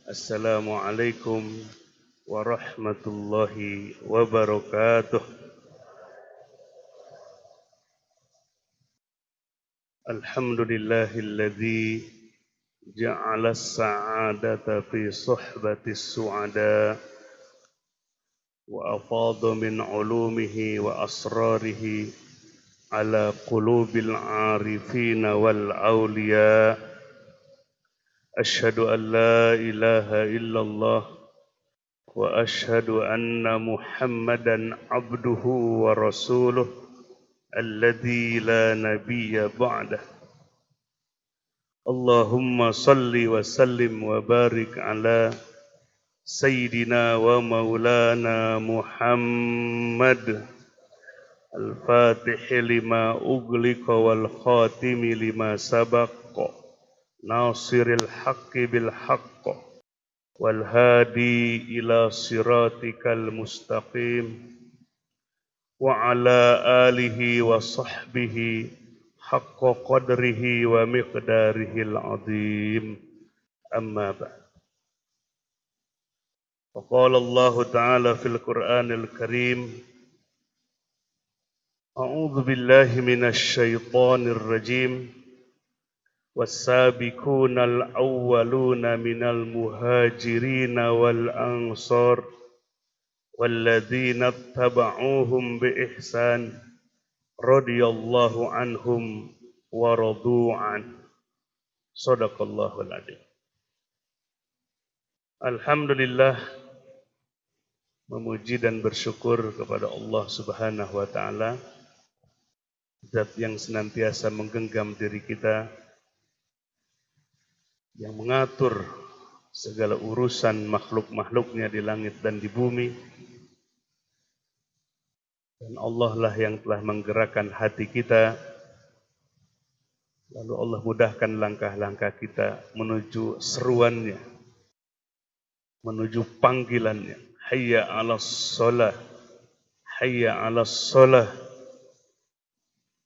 Assalamualaikum warahmatullahi wabarakatuh. Alhamdulillahilladzi ja'ala as-sa'adata fi suhbati as-su'ada wa afadha min 'ulumihi wa asrarihi ala qulubil 'arifina wal awliya. Asyhadu an la ilaha illallah wa asyhadu anna Muhammadan abduhu wa rasuluh alladzi la nabiyya ba'dah. Allahumma salli wa sallim wa barik ala sayyidina wa maulana Muhammad al-fatih lima ughliqa wal khatimi lima sabaqa nasiril haqqi bil haqq wal hadi ila siratikal mustaqim wa ala alihi wa sahbihi haqqa qadrihi wa miqdarihil azim. Amma ba'd. Faqala Allah Ta'ala fil Qur'anil Karim, A'udzu billahi minasy syaithanir rajim. والسابقون الأولون من المهاجرين والأنصار والذين اتبعوهم بإحسان رضي الله عنهم ورضوا عنه. صدق الله العظيم. Alhamdulillah, memuji dan bersyukur kepada Allah Subhanahu wa taala, Zat yang senantiasa menggenggam diri kita, yang mengatur segala urusan makhluk-makhluknya di langit dan di bumi. Dan Allah lah yang telah menggerakkan hati kita, lalu Allah mudahkan langkah-langkah kita menuju seruannya, menuju panggilannya. Hayya 'alas shalah, hayya 'alas shalah.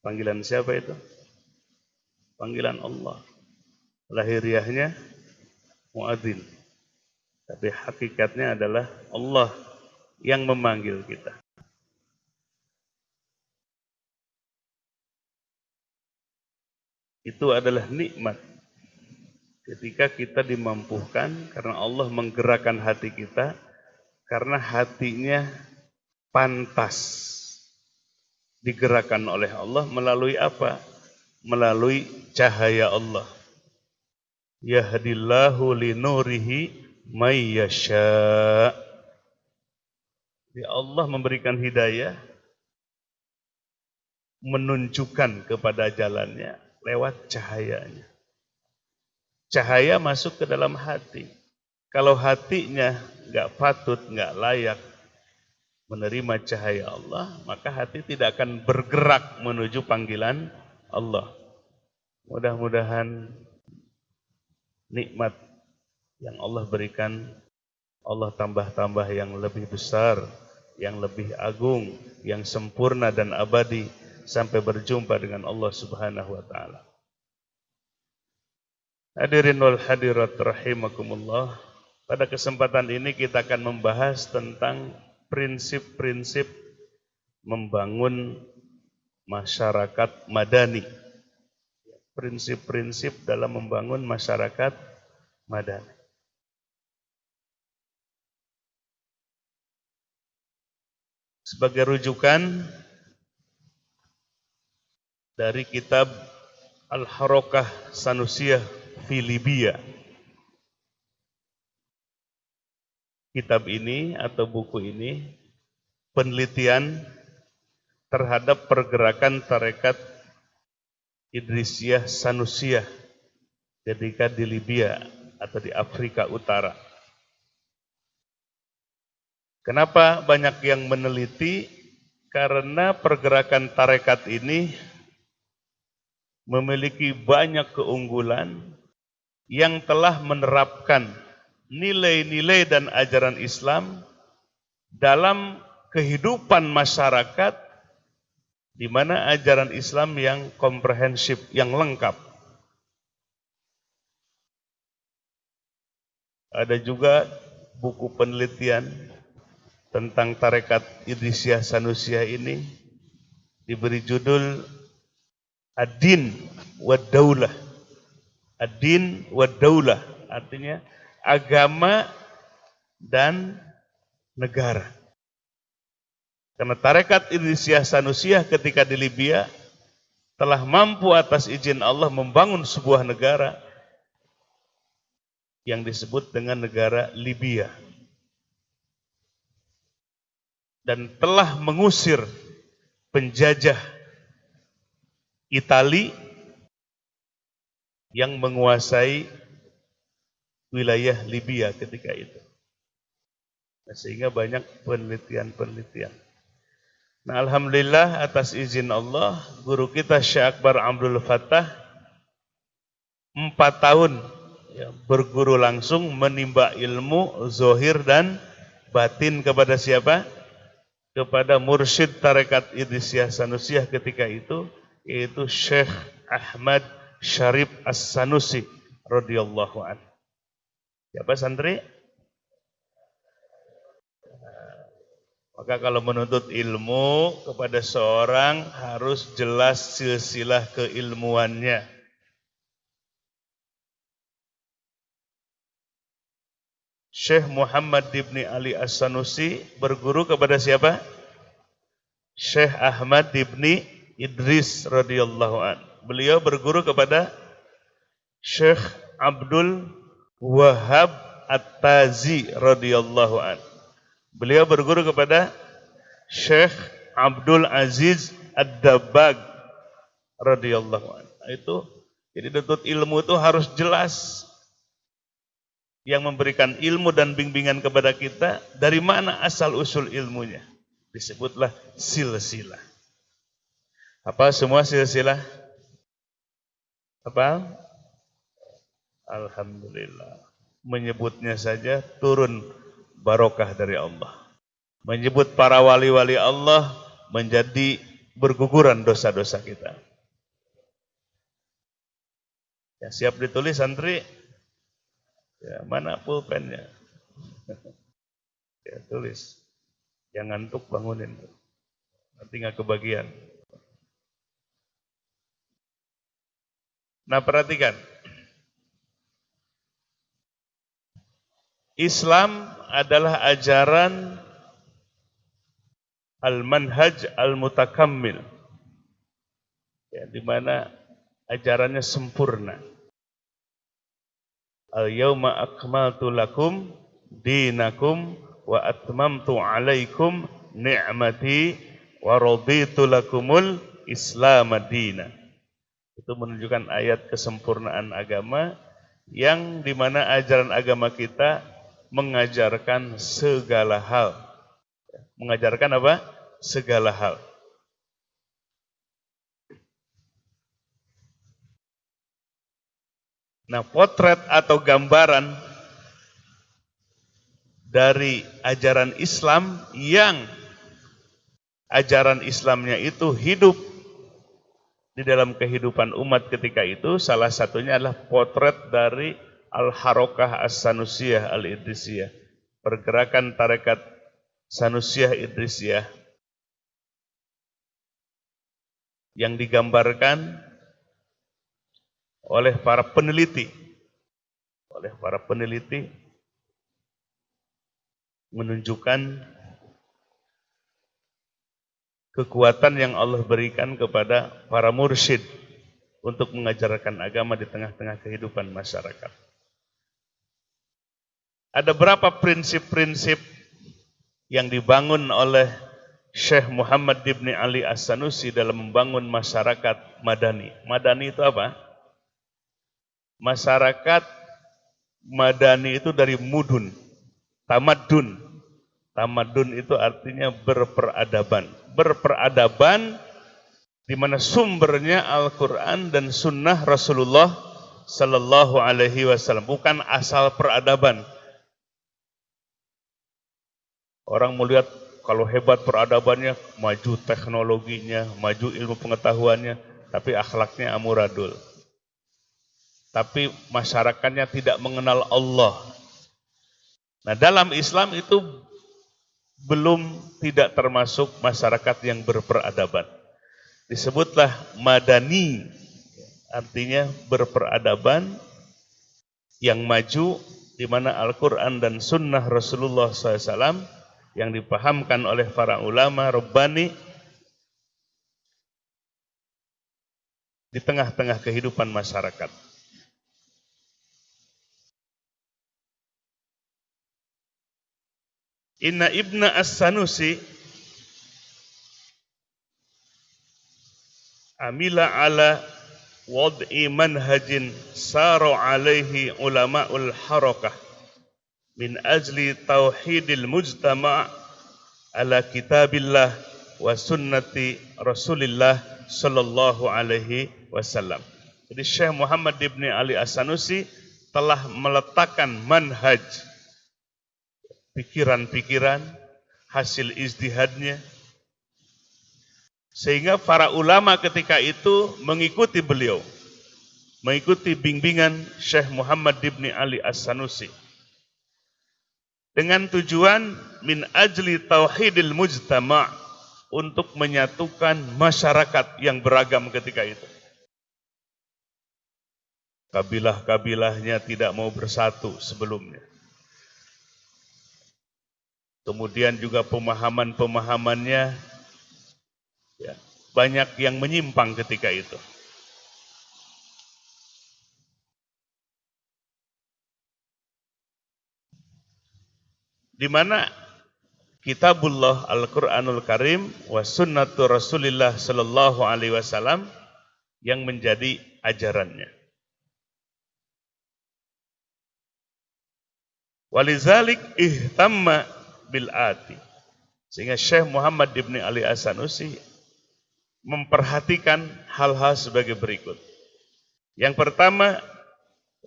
Panggilan siapa itu? Panggilan Allah. Lahiriahnya muadzin, tapi hakikatnya adalah Allah yang memanggil kita. Itu adalah nikmat ketika kita dimampukan karena Allah menggerakkan hati kita, karena hatinya pantas digerakkan oleh Allah melalui apa? Melalui cahaya Allah. Yahdillahu linurihi may yasha. Allah memberikan hidayah, menunjukkan kepada jalannya lewat cahayanya. Cahaya masuk ke dalam hati. Kalau hatinya enggak patut, enggak layak menerima cahaya Allah, maka hati tidak akan bergerak menuju panggilan Allah. Mudah-mudahan nikmat yang Allah berikan, Allah tambah-tambah yang lebih besar, yang lebih agung, yang sempurna dan abadi, sampai berjumpa dengan Allah Subhanahu wa ta'ala. Hadirin wal hadirat rahimakumullah. Pada kesempatan ini kita akan membahas tentang prinsip-prinsip membangun masyarakat madani. Prinsip-prinsip dalam membangun masyarakat madani. Sebagai rujukan dari kitab Al-Harakah Sanusiyah fi Libya. Kitab ini atau buku ini penelitian terhadap pergerakan tarekat Idrisiyah Sanusiyah ketika di Libya atau di Afrika Utara. Kenapa banyak yang meneliti? Karena pergerakan tarekat ini memiliki banyak keunggulan yang telah menerapkan nilai-nilai dan ajaran Islam dalam kehidupan masyarakat, di mana ajaran Islam yang komprehensif, yang lengkap. Ada juga buku penelitian tentang tarekat Idrisiyah Sanusiyah ini diberi judul Ad-Din wa Daulah. Ad-Din wa Daulah artinya agama dan negara. Karena tarekat Idrisiyah Sanusiyah ketika di Libya telah mampu atas izin Allah membangun sebuah negara yang disebut dengan negara Libya. Dan telah mengusir penjajah Itali yang menguasai wilayah Libya ketika itu. Nah, sehingga banyak penelitian-penelitian. Nah, alhamdulillah atas izin Allah, guru kita Syekh Akbar Abdul Fattah 4 tahun ya, berguru langsung menimba ilmu zahir dan batin kepada siapa? Kepada mursyid tarekat Idrisiyah Sanusiyah ketika itu, yaitu Syekh Ahmad Syarif As-Sanusi radhiyallahu anhu. Siapa santri? Maka kalau menuntut ilmu kepada seorang harus jelas silsilah keilmuannya. Syekh Muhammad ibn Ali As-Sanusi berguru kepada siapa? Syekh Ahmad ibn Idris radhiyallahu anhu. Beliau berguru kepada Syekh Abdul Wahab At-Tazi radhiyallahu anhu. Beliau berguru kepada Syekh Abdul Aziz Ad-Dabbag radhiyallahu anhu. Itu jadi tuntut ilmu itu harus jelas. Yang memberikan ilmu dan bimbingan kepada kita dari mana asal usul ilmunya. Disebutlah silsilah. Apa semua silsilah? Apa? Alhamdulillah. Menyebutnya saja turun barokah dari Allah. Menyebut para wali-wali Allah menjadi berguguran dosa-dosa kita. Ya, siap ditulis santri? Ya, mana pulpennya? Ya, tulis. Yang ngantuk bangunin. Nanti nggak kebagian. Nah, perhatikan. Islam adalah ajaran al-manhaj al-mutakammil. Ya, di mana ajarannya sempurna. Al-yawma akmaltu lakum dinakum wa atmamtu alaikum ni'mati wa raditu lakumul islam madina. Itu menunjukkan ayat kesempurnaan agama yang dimana ajaran agama kita mengajarkan segala hal. Mengajarkan apa? Segala hal. Nah, potret atau gambaran dari ajaran Islam yang ajaran Islamnya itu hidup di dalam kehidupan umat ketika itu, salah satunya adalah potret dari Al-Harokah As-Sanusiyah Al-Idrisiyah, pergerakan tarekat Sanusiyah Idrisiyah yang digambarkan oleh para peneliti menunjukkan kekuatan yang Allah berikan kepada para mursyid untuk mengajarkan agama di tengah-tengah kehidupan masyarakat. Ada berapa prinsip-prinsip yang dibangun oleh Syekh Muhammad ibn Ali As-Sanusi dalam membangun masyarakat madani. Madani itu apa? Masyarakat madani itu dari mudun, tamadun. Tamadun itu artinya berperadaban. Berperadaban di mana sumbernya Al-Quran dan Sunnah Rasulullah Sallallahu Alaihi Wasallam. Bukan asal peradaban. Orang melihat kalau hebat peradabannya, maju teknologinya, maju ilmu pengetahuannya, tapi akhlaknya amburadul. Tapi masyarakatnya tidak mengenal Allah, Nah, dalam Islam itu belum tidak termasuk masyarakat yang berperadaban. Disebutlah madani, artinya berperadaban, yang maju, di mana Al-Quran dan Sunnah Rasulullah SAW yang dipahamkan oleh para ulama Rabbani di tengah-tengah kehidupan masyarakat. Inna Ibna As-Sanusi amila ala wad'i manhajin saru alaihi ulama'ul harakah min ajli tauhidil mujtama' ala kitabillah wa sunnati Rasulillah sallallahu alaihi wasallam. Jadi Syekh Muhammad ibn Ali As-Sanusi telah meletakkan manhaj, pikiran-pikiran, hasil ijtihadnya, sehingga para ulama ketika itu mengikuti beliau, mengikuti bimbingan Syekh Muhammad ibn Ali As-Sanusi, dengan tujuan min ajli tauhidil mujtama', untuk menyatukan masyarakat yang beragam ketika itu. Kabilah-kabilahnya tidak mau bersatu sebelumnya. Kemudian juga pemahaman-pemahamannya ya, banyak yang menyimpang ketika itu. Di mana Kitabullah Al-Quranul Karim wa sunnatu Rasulillah sallallahu alaihi wasallam yang menjadi ajarannya. Walizalik ihtamma bil ati. Sehingga Syekh Muhammad ibn Ali As-Sanusi memperhatikan hal-hal sebagai berikut. Yang pertama,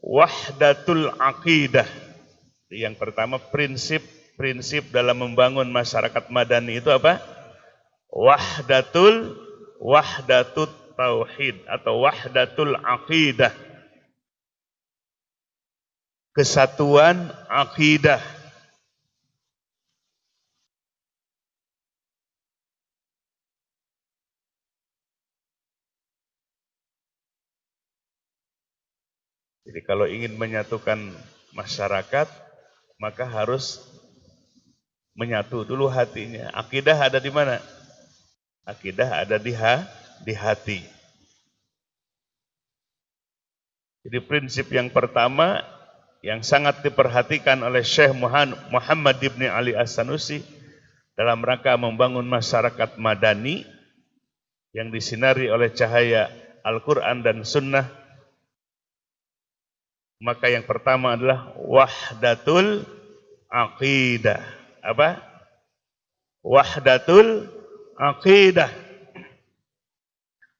wahdatul aqidah. Yang pertama, prinsip dalam membangun masyarakat madani itu apa? Wahdatut tauhid atau wahdatul aqidah. Kesatuan akidah. Jadi kalau ingin menyatukan masyarakat, maka harus menyatu dulu hatinya. Akidah ada di mana? Akidah ada di hati. Jadi prinsip yang pertama yang sangat diperhatikan oleh Syekh Muhammad ibn Ali As-Sanusi dalam rangka membangun masyarakat madani yang disinari oleh cahaya Al-Quran dan Sunnah, maka yang pertama adalah wahdatul aqidah. Apa? Wahdatul aqidah.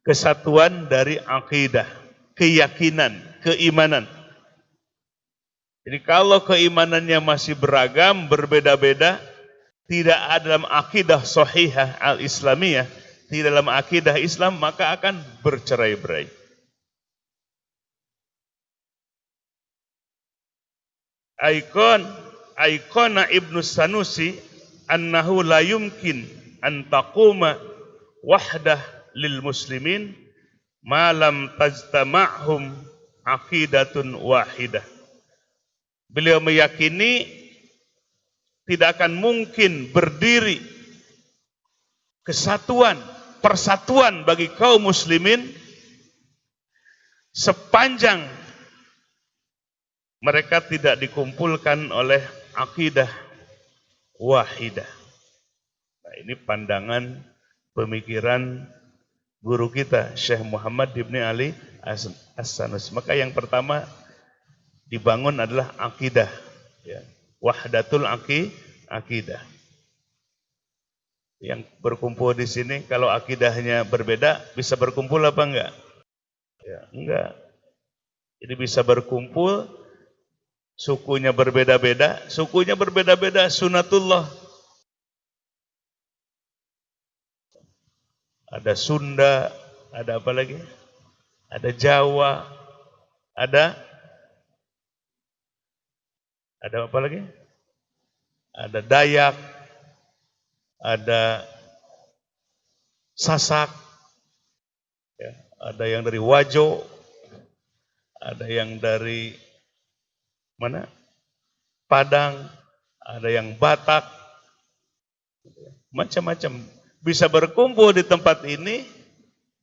Kesatuan dari aqidah, keyakinan, keimanan. Jadi kalau keimanannya masih beragam, berbeda-beda, tidak ada dalam akidah sahihah al-islamiyah, tidak dalam akidah Islam, maka akan bercerai-berai. Aikona Ibnu Sanusi annahu la yumkin an taquma wahdah lil muslimin ma lam tajtama'hum aqidatun wahidah. Beliau meyakini tidak akan mungkin berdiri kesatuan, persatuan bagi kaum muslimin sepanjang mereka tidak dikumpulkan oleh akidah wahidah. Nah, ini pandangan pemikiran guru kita Syekh Muhammad ibn Ali As-Sanusi. Maka yang pertama dibangun adalah akidah, ya. Wahdatul akidah. Yang berkumpul di sini kalau akidahnya berbeda bisa berkumpul apa enggak? Ya, enggak. Jadi bisa berkumpul, sukunya berbeda-beda sunatullah. Ada Sunda, ada apa lagi? Ada Jawa, ada apa lagi? ada Dayak, ada Sasak, ya, ada yang dari Wajo, ada yang dari mana? Padang, ada yang Batak, macam-macam. Bisa berkumpul di tempat ini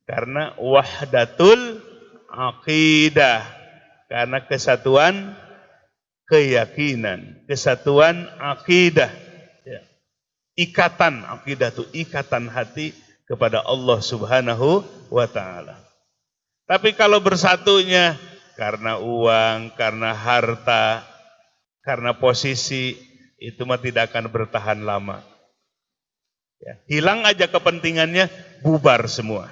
karena wahdatul aqidah, karena kesatuan keyakinan, kesatuan akidah, ya. Ikatan akidah itu ikatan hati kepada Allah Subhanahu wa Ta'ala. Tapi kalau bersatunya karena uang, karena harta, karena posisi, itu mah tidak akan bertahan lama. Ya, hilang aja kepentingannya, bubar semua.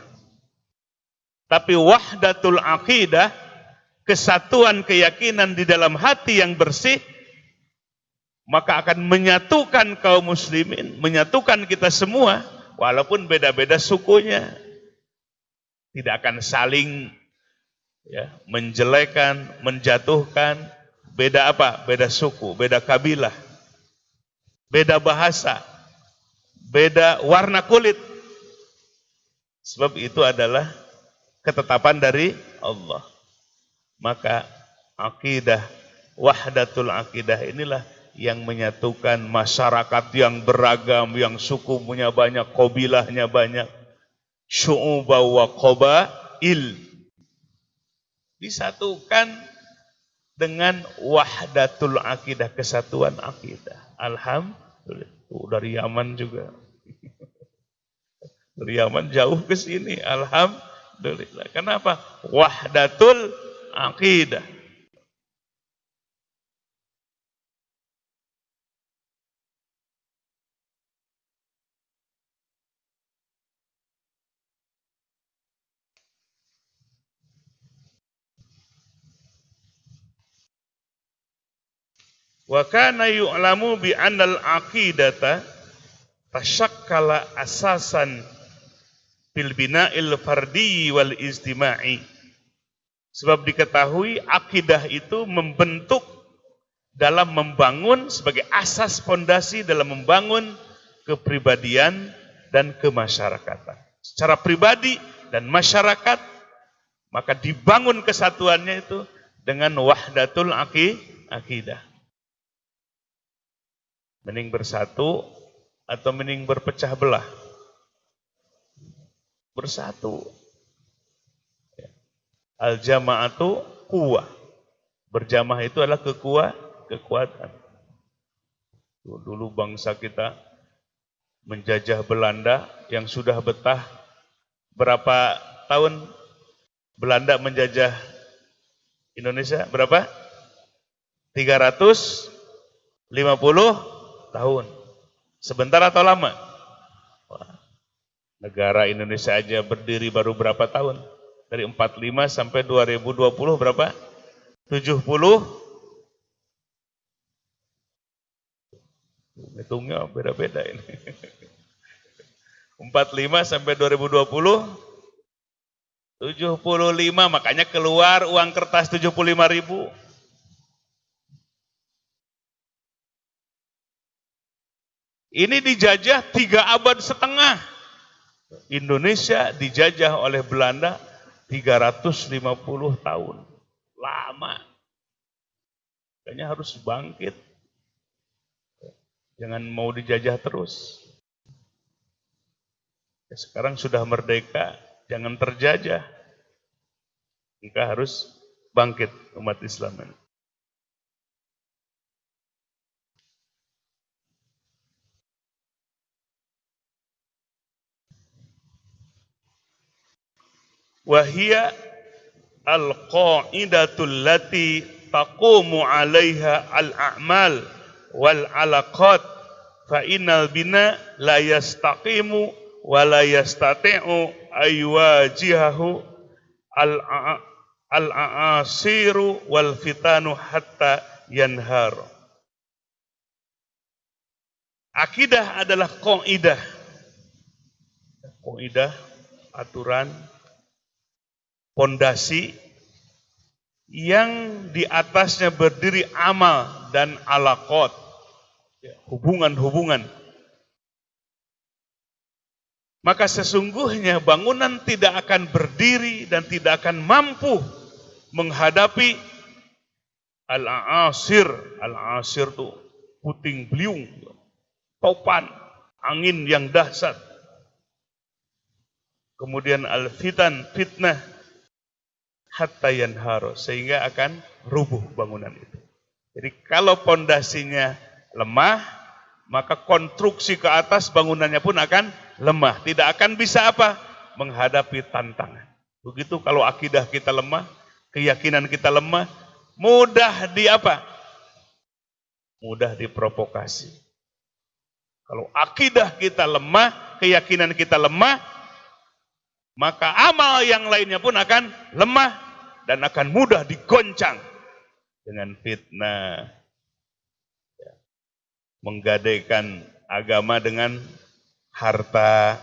Tapi wahdatul aqidah, kesatuan keyakinan di dalam hati yang bersih, maka akan menyatukan kaum muslimin, menyatukan kita semua, walaupun beda-beda sukunya. Tidak akan saling, ya, menjelekan, menjatuhkan. Beda apa? Beda suku, beda kabilah, beda bahasa, beda warna kulit. Sebab itu adalah ketetapan dari Allah. Maka akidah, wahdatul akidah inilah yang menyatukan masyarakat yang beragam, yang sukunya banyak, qabilahnya banyak, syu'uba wa qabail, disatukan dengan wahdatul akidah, kesatuan akidah. Alhamdulillah. Dari Yaman juga. Dari Yaman jauh ke sini. Alhamdulillah. Kenapa? Wahdatul akidah. Wa kana yu'lamu bi annal aqidata tashakkala asasan bil bina'il fardhi wal ijtima'i. Sebab diketahui akidah itu membentuk dalam membangun, sebagai asas fondasi dalam membangun kepribadian dan kemasyarakatan. Secara pribadi dan masyarakat, maka dibangun kesatuannya itu dengan wahdatul akidah. Mending bersatu atau mending berpecah belah? Bersatu. Al-jama'atu quwwah. Berjamaah itu adalah kekuatan. Dulu bangsa kita menjajah Belanda yang sudah betah. Berapa tahun Belanda menjajah Indonesia? Berapa? 350 tahun. Sebentar atau lama? Wah, negara Indonesia aja berdiri baru berapa tahun? Dari 45 sampai 2020 berapa? 70. Hitungnya beda-beda ini. 45 sampai 2020 75, makanya keluar uang kertas 75.000. Ini dijajah 3 abad setengah. Indonesia dijajah oleh Belanda 350 tahun. Lama. Kayaknya harus bangkit. Jangan mau dijajah terus. Ya, sekarang sudah merdeka, jangan terjajah. Kita harus bangkit umat Islam ini. Wahia al-qa'idatul lati taqumu 'alaiha al-a'mal wal 'alaqat fa innal bina la yastaqimu wa la yastati'u aywajihahu al-a'asiru wal fitanu hatta yanhar. Akidah adalah qaidah. Qaidah, aturan, pondasi yang di atasnya berdiri amal dan alaqat. hubungan-hubungan. Maka sesungguhnya bangunan tidak akan berdiri dan tidak akan mampu menghadapi al-asir. Al-asir itu puting beliung, topan, angin yang dahsyat. Kemudian al-fitan, fitnah, hatta yanharo, sehingga akan rubuh bangunan itu. Jadi kalau pondasinya lemah, maka konstruksi ke atas bangunannya pun akan lemah. Tidak akan bisa apa? Menghadapi tantangan. Begitu kalau akidah kita lemah, keyakinan kita lemah, mudah di apa? Mudah diprovokasi. Kalau akidah kita lemah, keyakinan kita lemah, maka amal yang lainnya pun akan lemah dan akan mudah digoncang dengan fitnah. Menggadaikan agama dengan harta,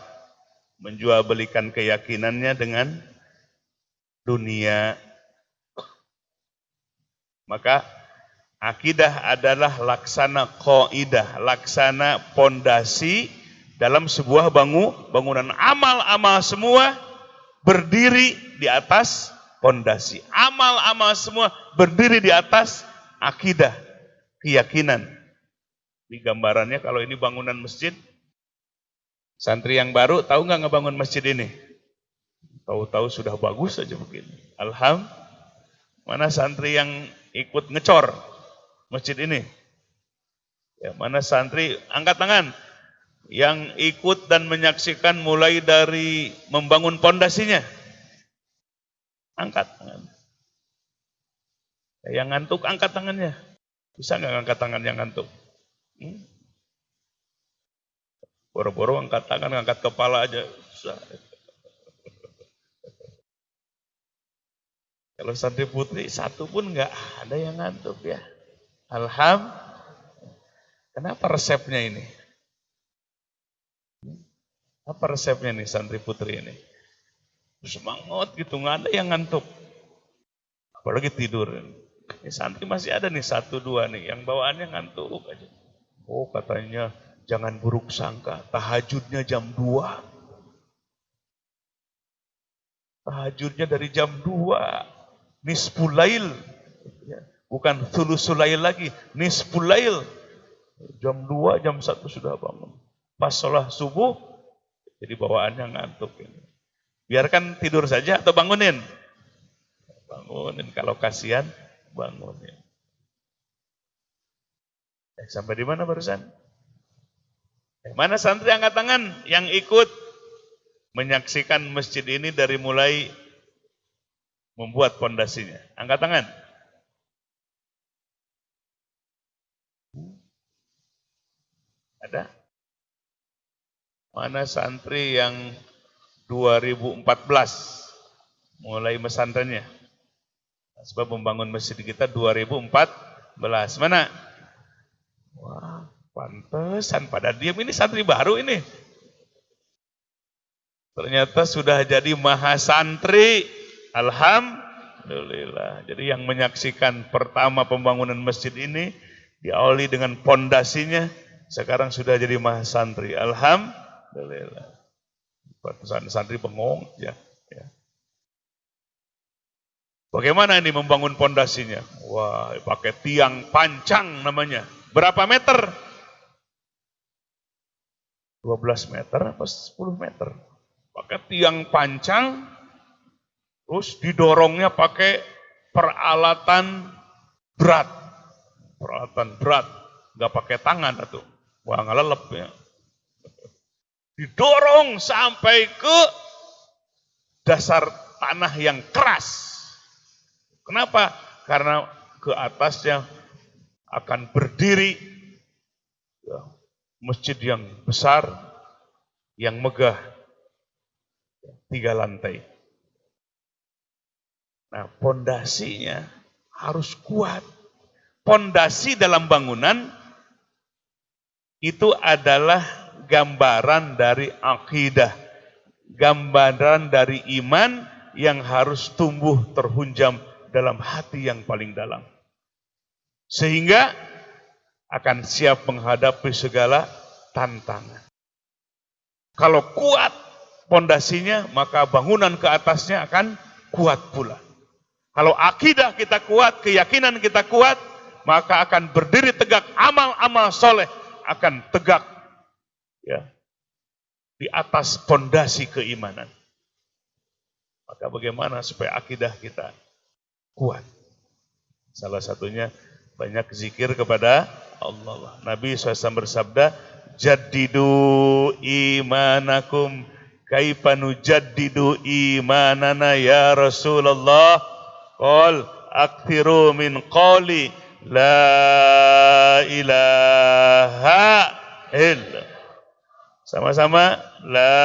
menjual belikan keyakinannya dengan dunia. Maka akidah adalah laksana qaidah, laksana pondasi dalam sebuah bangunan. Amal-amal semua berdiri di atas pondasi. Amal-amal semua berdiri di atas akidah, keyakinan. Di gambarannya kalau ini bangunan masjid, santri yang baru tahu nggak ngebangun masjid ini? Tahu-tahu sudah bagus saja begini. Alhamdulillah. Mana santri yang ikut ngecor masjid ini? Ya, mana santri angkat tangan yang ikut dan menyaksikan mulai dari membangun pondasinya? Angkat tangan. Yang ngantuk angkat tangannya. Bisa nggak angkat tangan yang ngantuk? Boro-boro angkat tangan, angkat kepala aja. Susah. Kalau santri putri satu pun nggak ada yang ngantuk ya. Alhamdulillah. Kenapa resepnya ini? Apa resepnya nih santri putri ini? Semangat gitu, nggak ada yang ngantuk. Apalagi tidur. Ini santri masih ada nih 1-2 nih, yang bawaannya ngantuk aja. Oh katanya jangan buruk sangka, tahajudnya jam 2. Tahajudnya dari jam 2. Nisful lail. Bukan thulusul lail lagi, nisful lail. Jam 2, jam 1 sudah bangun. Pas sholat subuh, jadi bawaannya ngantuk ini. Biarkan tidur saja atau bangunin? Bangunin, kalau kasihan bangunin. Sampai di mana barusan? Mana santri angkat tangan yang ikut menyaksikan masjid ini dari mulai membuat pondasinya? Angkat tangan. Ada? Mana santri yang 2014 mulai pesantrennya? Sebab membangun masjid kita 2014. Mana? Wah, pantesan pada diam, ini santri baru ini. Ternyata sudah jadi mahasantri. Alhamdulillah. Jadi yang menyaksikan pertama pembangunan masjid ini diawali dengan pondasinya, sekarang sudah jadi mahasantri. Alhamdulillah. Pantesan santri bengong ya. Bagaimana ini membangun pondasinya? Wah, pakai tiang pancang namanya. Berapa meter? 12 meter apa 10 meter? Pakai tiang pancang, terus didorongnya pakai peralatan berat. Peralatan berat, nggak pakai tangan atau wah ngelelep ya. Didorong sampai ke dasar tanah yang keras. Kenapa? Karena ke atasnya akan berdiri ya, masjid yang besar, yang megah, 3 lantai. Nah, pondasinya harus kuat. Pondasi dalam bangunan itu adalah gambaran dari akidah, gambaran dari iman yang harus tumbuh terhunjam dalam hati yang paling dalam. Sehingga akan siap menghadapi segala tantangan. Kalau kuat pondasinya, maka bangunan ke atasnya akan kuat pula. Kalau akidah kita kuat, keyakinan kita kuat, maka akan berdiri tegak, amal-amal soleh akan tegak ya, di atas pondasi keimanan. Maka bagaimana supaya akidah kita kuat? Salah satunya banyak zikir kepada Allah. Nabi SAW bersabda, jaddidu imanakum kaifa nujaddidu imanana ya Rasulullah. Qul aktsiru min qawli la ilaha illa. Sama-sama la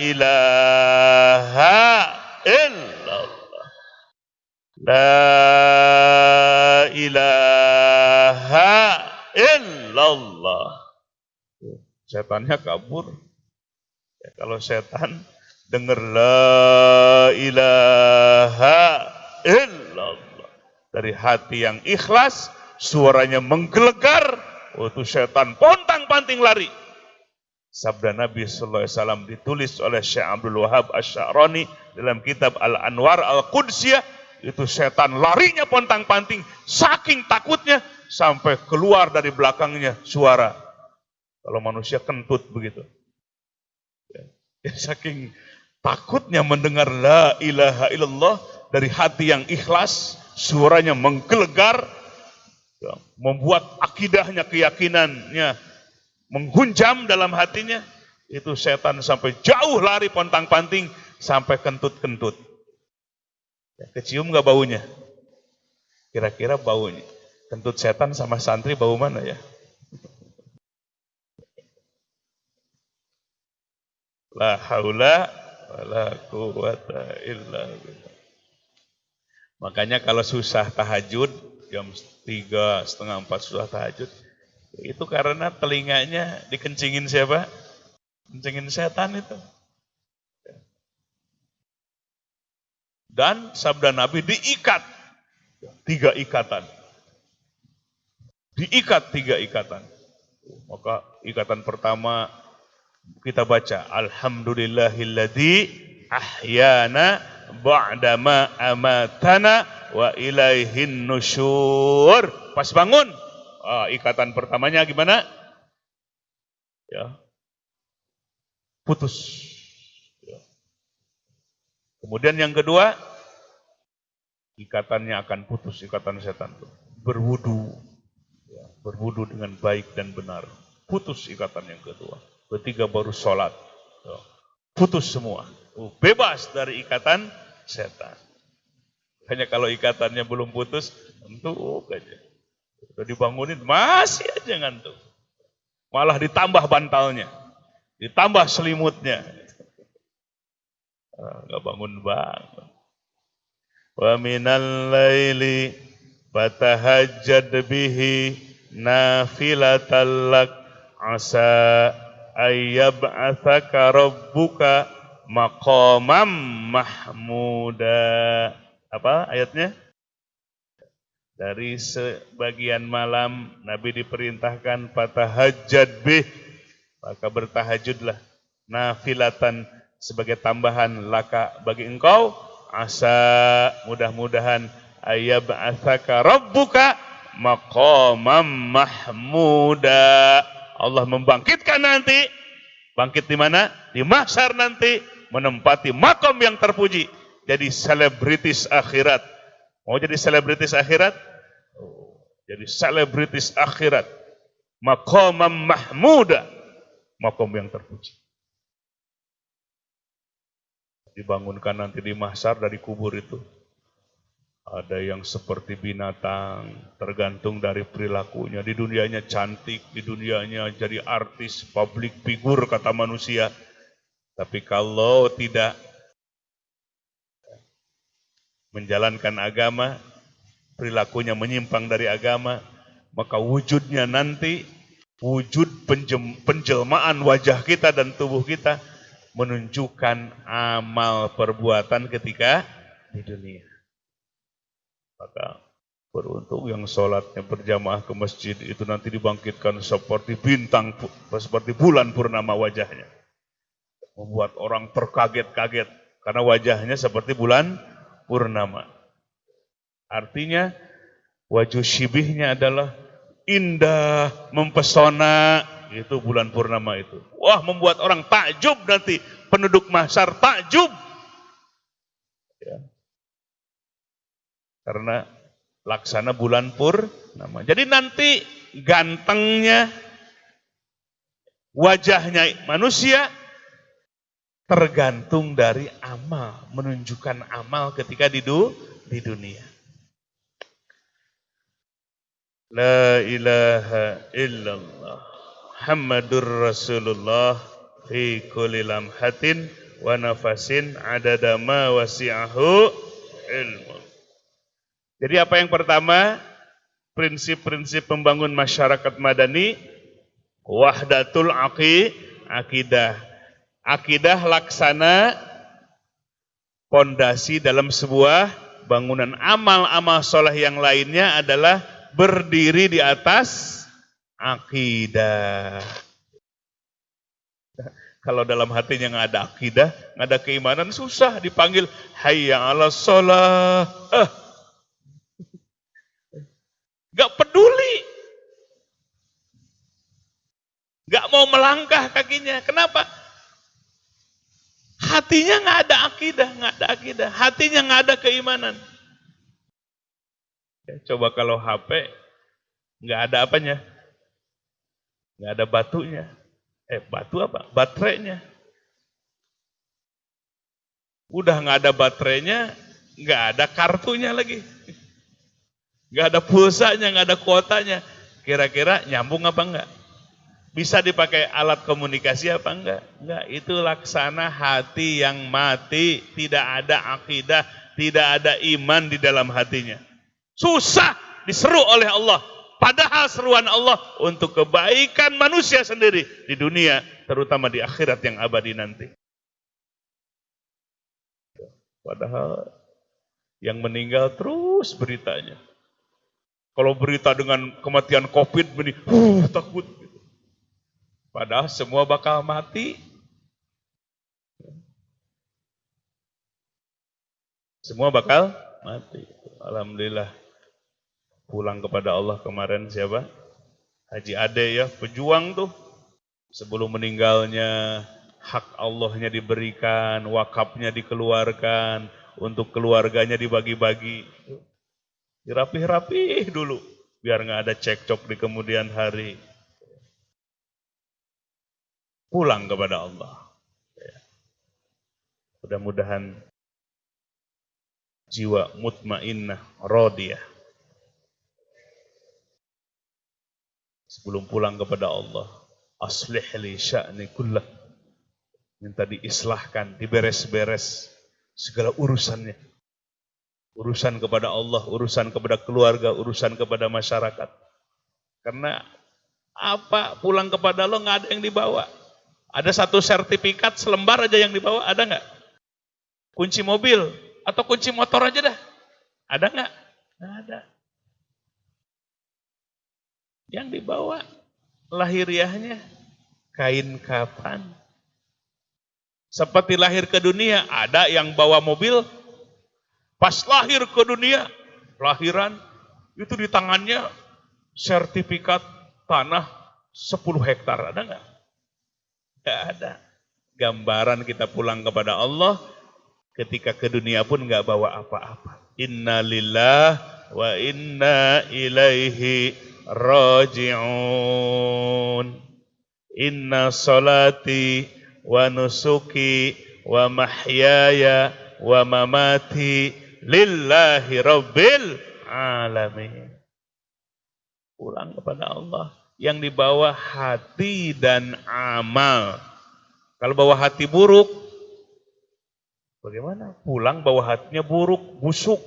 ilaha illallah. La ilaha illallah. Setannya kabur. Ya, kalau setan dengar la ilaha illallah dari hati yang ikhlas, suaranya menggelegar, itu setan pontang-panting lari. Sabda Nabi sallallahu alaihi wasallam ditulis oleh Syekh Abdul Wahab Asy-Sya'rani dalam kitab Al-Anwar Al-Qudsiyah, itu setan larinya pontang-panting saking takutnya sampai keluar dari belakangnya suara. Kalau manusia kentut begitu. Ya, saking takutnya mendengar la ilaha illallah dari hati yang ikhlas, suaranya menggelegar, ya, membuat akidahnya, keyakinannya menghunjam dalam hatinya. Itu setan sampai jauh lari pontang-panting sampai kentut-kentut. Ya, kecium gak baunya? Kira-kira baunya kentut setan sama santri bau mana ya? La haula wala quwata illa billah. Makanya kalau susah tahajud, jam 3, setengah 4 susah tahajud, itu karena telinganya dikencingin siapa? Kencingin setan itu. Dan sabda Nabi diikat 3 ikatan. Diikat 3 ikatan. Maka ikatan pertama kita baca alhamdulillahilladzi ahyana ba'dama amatana wa ilaihin nusyur. Pas bangun, ikatan pertamanya gimana? Ya. Putus. Ya. Kemudian yang kedua, ikatannya akan putus, ikatan setan itu. Berwudu. Ya, berwudu dengan baik dan benar. Putus ikatan yang kedua. Ketiga baru sholat. Putus semua. Bebas dari ikatan setan. Hanya kalau ikatannya belum putus, ngantuk aja. Udah dibangunin, masih aja ngantuk. Malah ditambah bantalnya. Ditambah selimutnya. Gak bangun-bangun. Wa minal laili fatahajjad bihi nafilatan lak asa ayyab'atsaka rabbuka maqamam mahmuda. Apa ayatnya? Dari sebagian malam Nabi diperintahkan fatahajjad bih, maka bertahajudlah, nafilatan sebagai tambahan laka bagi engkau, asa mudah-mudahan ayyab'atsaka rabbuka maqamam mahmuda. Allah membangkitkan nanti. Bangkit di mana? Di mahsyar nanti, menempati makom yang terpuji. Jadi selebritis akhirat. Mau jadi selebritis akhirat? Jadi selebritis akhirat. Maqamam mahmuda. Makom yang terpuji. Dibangunkan nanti di mahsyar dari kubur itu. Ada yang seperti binatang, tergantung dari perilakunya. Di dunianya cantik, di dunianya jadi artis, public figure kata manusia. Tapi kalau tidak menjalankan agama, perilakunya menyimpang dari agama, maka wujudnya nanti, wujud penjelmaan wajah kita dan tubuh kita menunjukkan amal perbuatan ketika di dunia. Maka Beruntung yang sholatnya berjamaah ke masjid itu nanti dibangkitkan seperti bintang, seperti bulan purnama wajahnya. Membuat orang terkaget-kaget karena wajahnya seperti bulan purnama. Artinya wajah syibihnya adalah indah, mempesona, itu bulan purnama itu. Wah, membuat orang takjub nanti, penduduk mahsyar takjub. Ya. Karena laksana bulan purnama. Jadi nanti gantengnya, wajahnya manusia tergantung dari amal, menunjukkan amal ketika di dunia. La ilaha illallah Muhammadur Rasulullah fi kulli lamhatin wa nafasin adada ma wasi'ahu ilmu. Jadi apa yang pertama? Prinsip-prinsip pembangun masyarakat madani, wahdatul akidah. Akidah laksana pondasi dalam sebuah bangunan. Amal-amal soleh yang lainnya adalah berdiri di atas akidah. Kalau dalam hatinya nggak ada akidah, nggak ada keimanan, susah dipanggil hayya 'alas shalah. Nggak peduli, nggak mau melangkah kakinya. Kenapa? Hatinya nggak ada akidah, hatinya nggak ada keimanan. Ya, coba kalau HP nggak ada apanya, nggak ada batunya, batu apa? Baterainya. Udah nggak ada baterainya, nggak ada kartunya lagi. Nggak ada pulsanya, nggak ada kuotanya. Kira-kira nyambung apa enggak? Bisa dipakai alat komunikasi apa enggak? Enggak, itu laksana hati yang mati. Tidak ada akidah, tidak ada iman di dalam hatinya. Susah diseru oleh Allah. Padahal seruan Allah untuk kebaikan manusia sendiri di dunia, terutama di akhirat yang abadi nanti. Padahal yang meninggal terus beritanya. Kalau berita dengan kematian COVID, takut. Padahal semua bakal mati. Semua bakal mati. Alhamdulillah. Pulang kepada Allah kemarin siapa? Haji Ade ya, pejuang tuh. Sebelum meninggalnya, hak Allahnya diberikan, wakafnya dikeluarkan, untuk keluarganya dibagi-bagi. Dirapih-rapih dulu, biar nggak ada cekcok di kemudian hari. Pulang kepada Allah. Mudah-mudahan jiwa mutmainnah, radiyah. Sebelum pulang kepada Allah, aslih li sya'ni kullah. Minta diislahkan, diberes-beres segala urusannya. Urusan kepada Allah, urusan kepada keluarga, urusan kepada masyarakat. Karena apa? Pulang kepada Allah nggak ada yang dibawa. Ada satu sertifikat selembar aja yang dibawa, ada nggak? Kunci mobil atau kunci motor aja dah. Ada nggak? Nggak ada. Yang dibawa lahiriahnya kain kafan. Seperti lahir ke dunia, ada yang bawa mobil. Pas lahir ke dunia, lahiran, itu di tangannya sertifikat tanah 10 hektar. Ada nggak? Nggak ada. Gambaran kita pulang kepada Allah, ketika ke dunia pun nggak bawa apa-apa. Inna lillah wa inna ilaihi raji'un. Inna salati wa nusuki wa mahyaya wa mamati lillahi rabbil alamin. Pulang kepada Allah. Yang dibawa hati dan amal. Kalau bawa hati buruk, bagaimana? Pulang bawa hatinya buruk, busuk.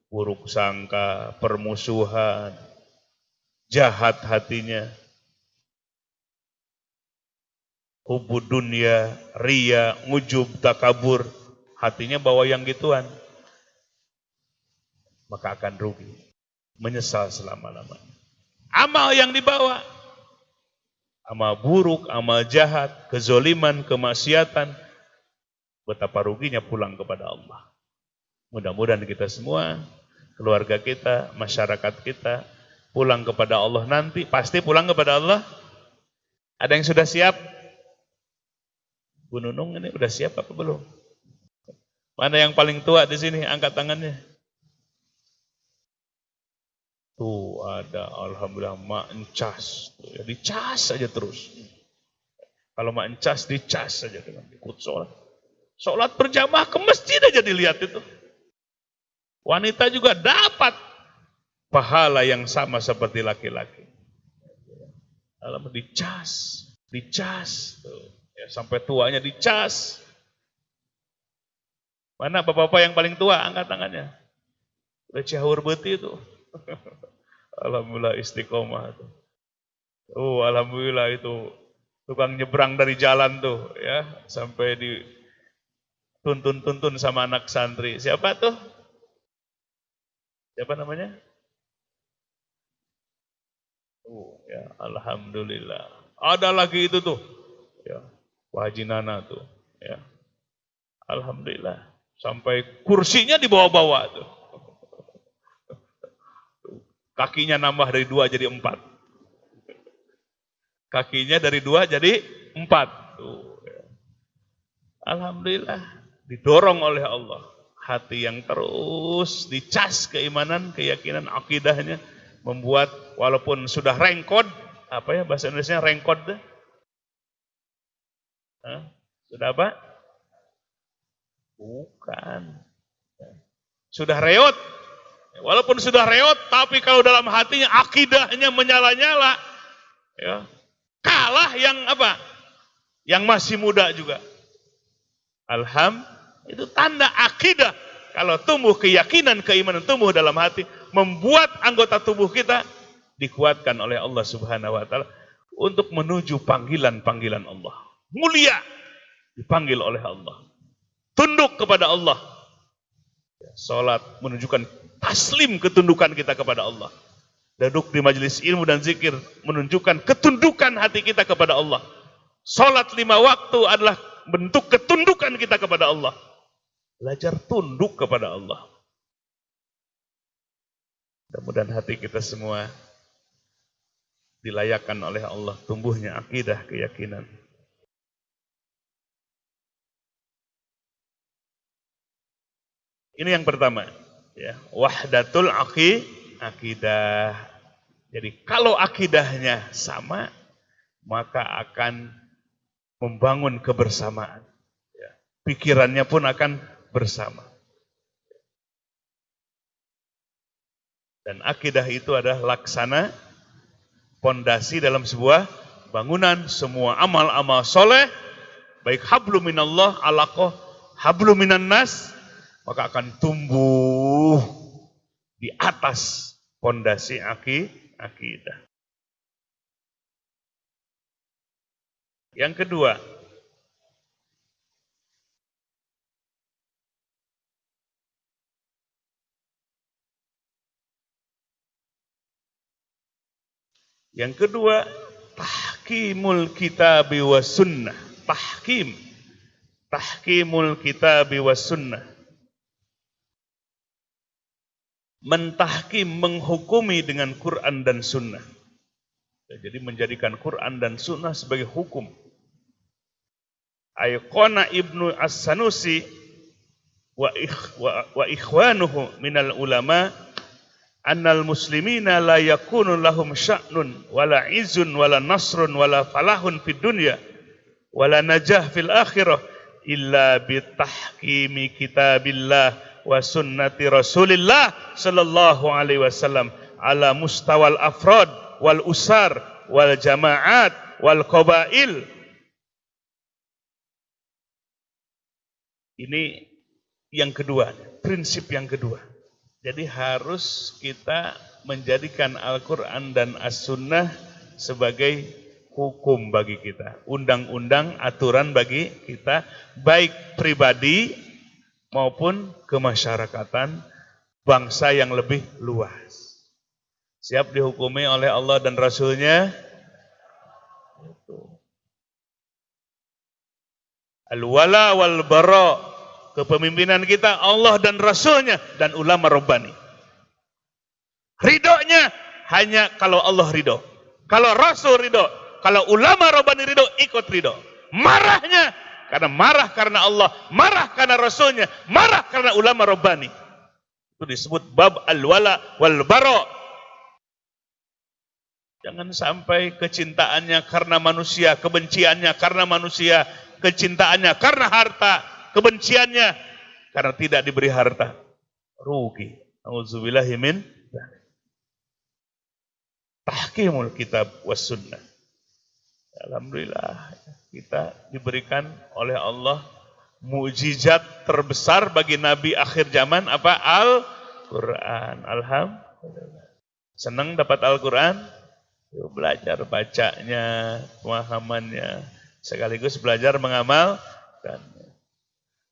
Buruk sangka, permusuhan, jahat hatinya. Hubud dunia, ria, ngujub, takabur. Hatinya bawa yang gituan. Maka akan rugi. menyesal selama-lamanya. Amal yang dibawa, amal buruk, amal jahat, kezoliman, kemaksiatan, betapa ruginya pulang kepada Allah. Mudah-mudahan kita semua, keluarga kita, masyarakat kita, pulang kepada Allah nanti, pasti pulang kepada Allah. Ada yang sudah siap? Bu Nunung ini udah siap apa belum? Mana yang paling tua di sini? Angkat tangannya. Tuh ada, alhamdulillah, mak encas. Ya, dicas saja terus. Kalau mak encas, dicas saja dengan ikut sholat. Sholat berjamaah ke masjid aja dilihat itu. Wanita juga dapat pahala yang sama seperti laki-laki. Alhamdulillah, dicas. Tuh. Ya, sampai tuanya dicas. Mana bapak-bapak yang paling tua? Angkat tangannya. Udah cahur beti itu. Alhamdulillah istiqomah tuh. Oh, alhamdulillah itu tukang nyebrang dari jalan tuh ya, sampai dituntun sama anak santri. Siapa tuh? Siapa namanya? Oh, ya, alhamdulillah. Ada lagi itu tuh. Ya, Pak Haji Nana tuh, ya. Alhamdulillah. Sampai kursinya dibawa-bawa tuh. Kakinya nambah dari 2 jadi 4. Kakinya dari 2 jadi 4. Tuh, ya. Alhamdulillah, didorong oleh Allah. Hati yang terus dicas keimanan, keyakinan, akidahnya, membuat walaupun sudah rengkod, apa ya bahasa Indonesia rengkod deh? Sudah apa? Bukan. Sudah reot. Walaupun sudah reot, tapi kalau dalam hatinya akidahnya menyala-nyala, ya, kalah yang apa? Yang masih muda juga. Itu tanda akidah. Kalau tumbuh keyakinan, keimanan tumbuh dalam hati, membuat anggota tubuh kita dikuatkan oleh Allah Subhanahu wa taala untuk menuju panggilan-panggilan Allah. Mulia dipanggil oleh Allah. Tunduk kepada Allah. Salat menunjukkan taslim ketundukan kita kepada Allah. Duduk di majelis ilmu dan zikir menunjukkan ketundukan hati kita kepada Allah. Salat 5 waktu adalah bentuk ketundukan kita kepada Allah. Belajar tunduk kepada Allah. Mudah-mudahan hati kita semua dilayakkan oleh Allah tumbuhnya akidah, keyakinan. Ini yang pertama, ya, wahdatul akidah. Jadi kalau akidahnya sama, maka akan membangun kebersamaan. Ya, pikirannya pun akan bersama. Dan akidah itu adalah laksana, pondasi dalam sebuah bangunan. Semua amal-amal soleh, baik hablum minallah, alaqoh, hablum minan nas, maka akan tumbuh di atas pondasi akidah. Yang kedua, tahkimul kitabi was sunnah. Tahkimul kitabi was sunnah. Mentahkim, menghukumi dengan Quran dan sunnah. Jadi menjadikan Quran dan sunnah sebagai hukum. Ayqana Ibnu As-Sanusi wa ikhwanuhu minal ulama annal muslimina la yakunu lahum sya'nun wala izun wala nasrun wala falahun fid dunya wala najah fil akhirah illa bitahkimi kitabillah wa sunnati Rasulillah sallallahu alaihi wasallam ala mustawal afrad wal usar wal jamaat wal qabail. Ini yang kedua, prinsip yang kedua. Jadi harus kita menjadikan Al-Quran dan As-Sunnah sebagai hukum bagi kita, undang-undang, aturan bagi kita, baik pribadi maupun kemasyarakatan bangsa yang lebih luas. Siap dihukumi oleh Allah dan Rasulnya. Al-wala wal bara, kepemimpinan kita Allah dan Rasulnya dan ulama Rabbani. Ridhonya hanya kalau Allah ridho, kalau Rasul ridho, kalau ulama Rabbani ridho, ikut ridho. Marahnya karena Allah, marah karena Rasulnya, marah karena ulama Rabbani. Itu disebut bab al-wala wal bara. Jangan sampai kecintaannya karena manusia, kebenciannya karena manusia, kecintaannya karena harta, kebenciannya karena tidak diberi harta. Rugi. Auzubillahi min dzalik. Tahkimul kitab was sunnah. Alhamdulillah kita diberikan oleh Allah mukjizat terbesar bagi Nabi akhir zaman apa? Al-Quran. Alhamdulillah. Senang dapat Al-Quran? Yuk belajar bacanya, pemahamannya, sekaligus belajar mengamalkan.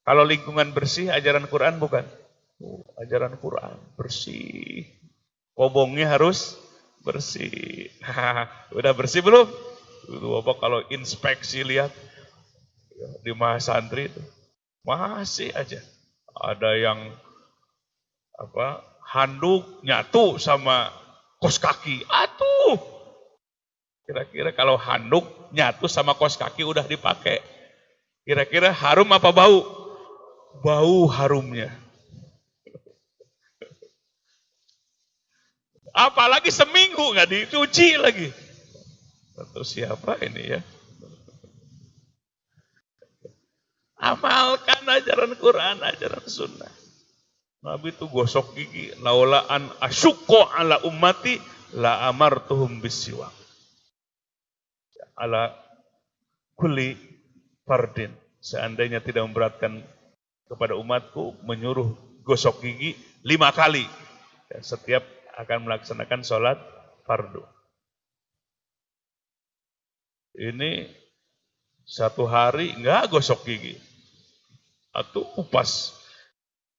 Kalau lingkungan bersih, ajaran Quran bukan? Ajaran Quran bersih. Kobongnya harus bersih. Udah bersih belum? Bapak kalau inspeksi lihat di Mahasantri itu masih aja ada yang handuk nyatu sama kos kaki. Atuh. Kira-kira kalau handuk nyatu sama kos kaki udah dipakai, kira-kira harum apa bau? Bau harumnya. Apalagi seminggu nggak dicuci lagi. Tentu siapa ini ya? Amalkan ajaran Quran, ajaran Sunnah. Nabi itu gosok gigi. Laula an asyukko ala ummati la amartuhum bisiwak. Ala kulli fardin. Seandainya tidak memberatkan kepada umatku, menyuruh gosok gigi 5 kali. Ya, setiap akan melaksanakan sholat fardu. Ini 1 hari enggak gosok gigi. Atau kupas.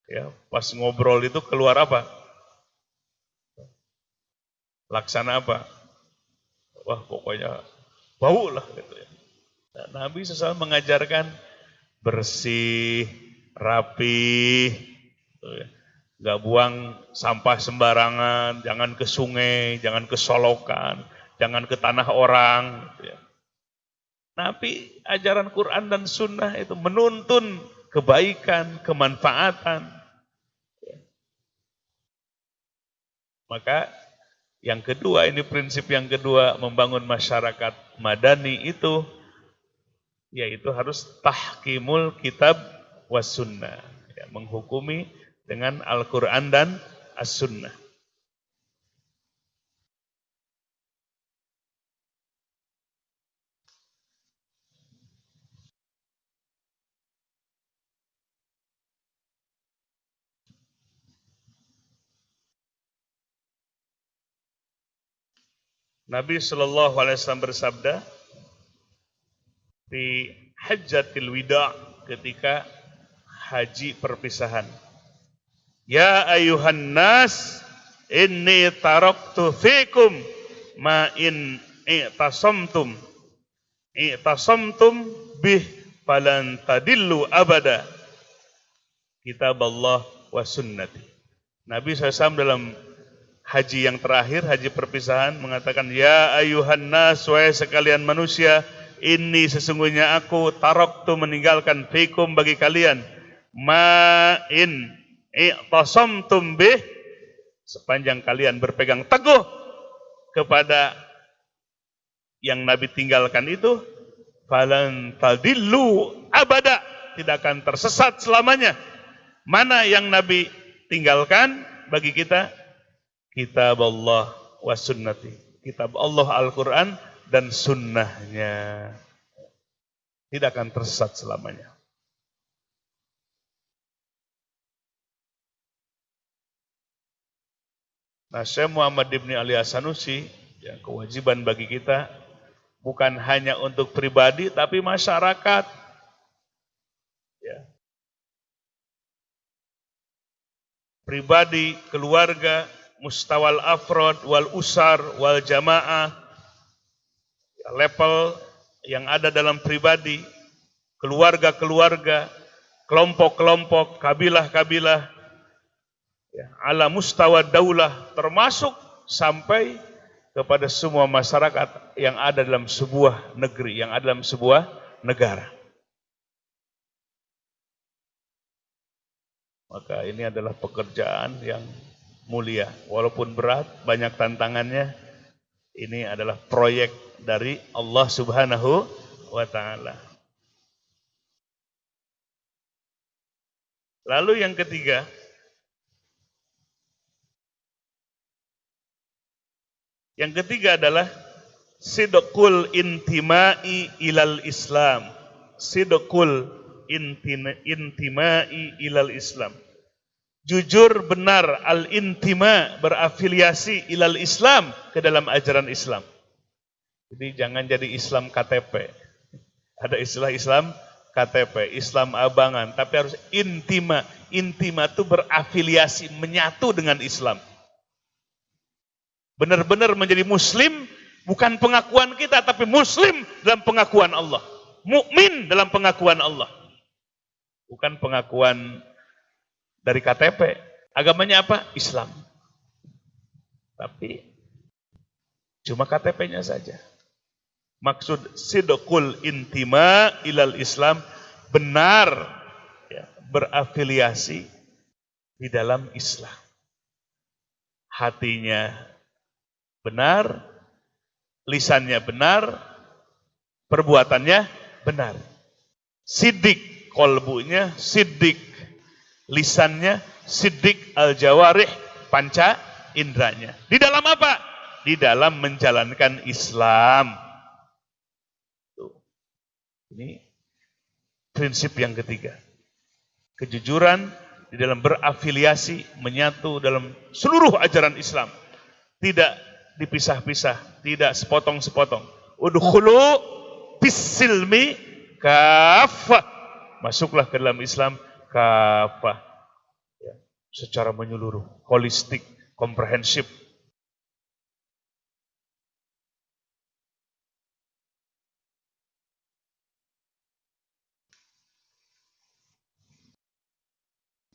Ya, pas ngobrol itu keluar apa? Laksana apa? Wah, pokoknya bau lah gitu ya. Nah, Nabi SAW mengajarkan bersih, rapi, gitu ya. Gak buang sampah sembarangan, jangan ke sungai, jangan ke solokan, jangan ke tanah orang. Gitu ya. Tapi ajaran Quran dan Sunnah itu menuntun kebaikan, kemanfaatan. Maka yang kedua, ini prinsip yang kedua, membangun masyarakat madani itu, yaitu harus tahkimul kitab was sunnah. Ya, menghukumi dengan Al-Quran dan As-Sunnah. Nabi SAW bersabda di Hajjatil Wida' ketika haji perpisahan. Ya ayuhan nas, inni taraktu fikum ma in i'tasamtum bih falan tadillu abada. Kitab Allah wa sunnati. Nabi SAW dalam haji yang terakhir, haji perpisahan, mengatakan, ya ayuhan nas, wahai sekalian manusia, ini sesungguhnya aku taraktu meninggalkan fikum bagi kalian, ma in i'tasamtum bih, sepanjang kalian berpegang teguh kepada yang Nabi tinggalkan itu, falan tadillu abada, tidak akan tersesat selamanya. Mana yang Nabi tinggalkan bagi kita? Kitab Allah wa sunnati. Kitab Allah Al-Quran dan sunnahnya. Tidak akan tersesat selamanya. Nah, Syekh Muhammad Ibn Ali As-Sanusi, yang kewajiban bagi kita bukan hanya untuk pribadi tapi masyarakat. Ya. Pribadi, keluarga, mustawal afrod wal usar wal jamaah, level yang ada dalam pribadi, keluarga-keluarga, kelompok-kelompok, kabilah-kabilah, ya, ala mustawa daulah, termasuk sampai kepada semua masyarakat yang ada dalam sebuah negeri, yang ada dalam sebuah negara. Maka ini adalah pekerjaan yang mulia, walaupun berat, banyak tantangannya. Ini adalah proyek dari Allah Subhanahu wa Ta'ala. Lalu yang ketiga, adalah sidqul intimai ilal Islam. Sidqul intimai ilal Islam. Jujur benar al-intima, berafiliasi ilal Islam, ke dalam ajaran Islam. Jadi jangan jadi Islam KTP. Ada istilah Islam KTP, Islam abangan, tapi harus intima. Intima itu berafiliasi, menyatu dengan Islam. Benar-benar menjadi muslim, bukan pengakuan kita, tapi muslim dalam pengakuan Allah. Mukmin dalam pengakuan Allah. Bukan pengakuan dari KTP. Agamanya apa? Islam. Tapi cuma KTP-nya saja. Maksud sidqul intima ilal Islam, benar, ya, berafiliasi di dalam Islam. Hatinya benar, lisannya benar, perbuatannya benar. Siddiq kolbunya, siddiq lisannya, siddiq al-jawarih, panca indranya. Di dalam apa? Di dalam menjalankan Islam. Ini prinsip yang ketiga. Kejujuran di dalam berafiliasi, menyatu dalam seluruh ajaran Islam. Tidak dipisah-pisah, tidak sepotong-sepotong. Udkhulu bis-silmi kafah. Masuklah ke dalam Islam kafah, ya, secara menyeluruh, holistik, komprehensif.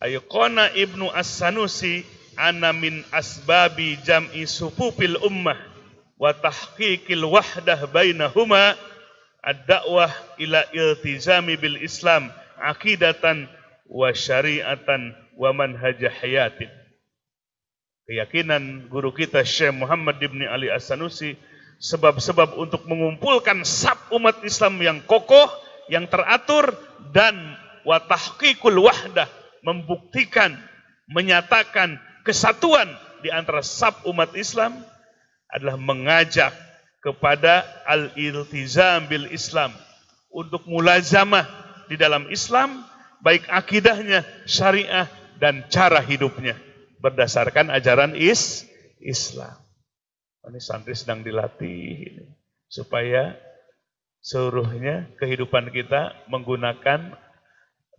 Ayqana Ibnu As-Sanusi ana min asbabi jam'i sufufil ummah wa tahqiqil wahdah bainahuma ad-da'wah ila iltizami bil Islam aqidatan wa syari'atan wa manhaj hayatin. Keyakinan guru kita Syekh Muhammad ibn Ali As-Sanusi, sebab-sebab untuk mengumpulkan saf umat Islam yang kokoh, yang teratur, dan wa tahqiqul wahdah, membuktikan, menyatakan kesatuan di antara saf umat Islam, adalah mengajak kepada al-iltizam bil Islam, untuk mulazamah di dalam Islam, baik akidahnya, syariah, dan cara hidupnya berdasarkan ajaran Islam. Ini santri sedang dilatih ini, supaya seluruhnya kehidupan kita menggunakan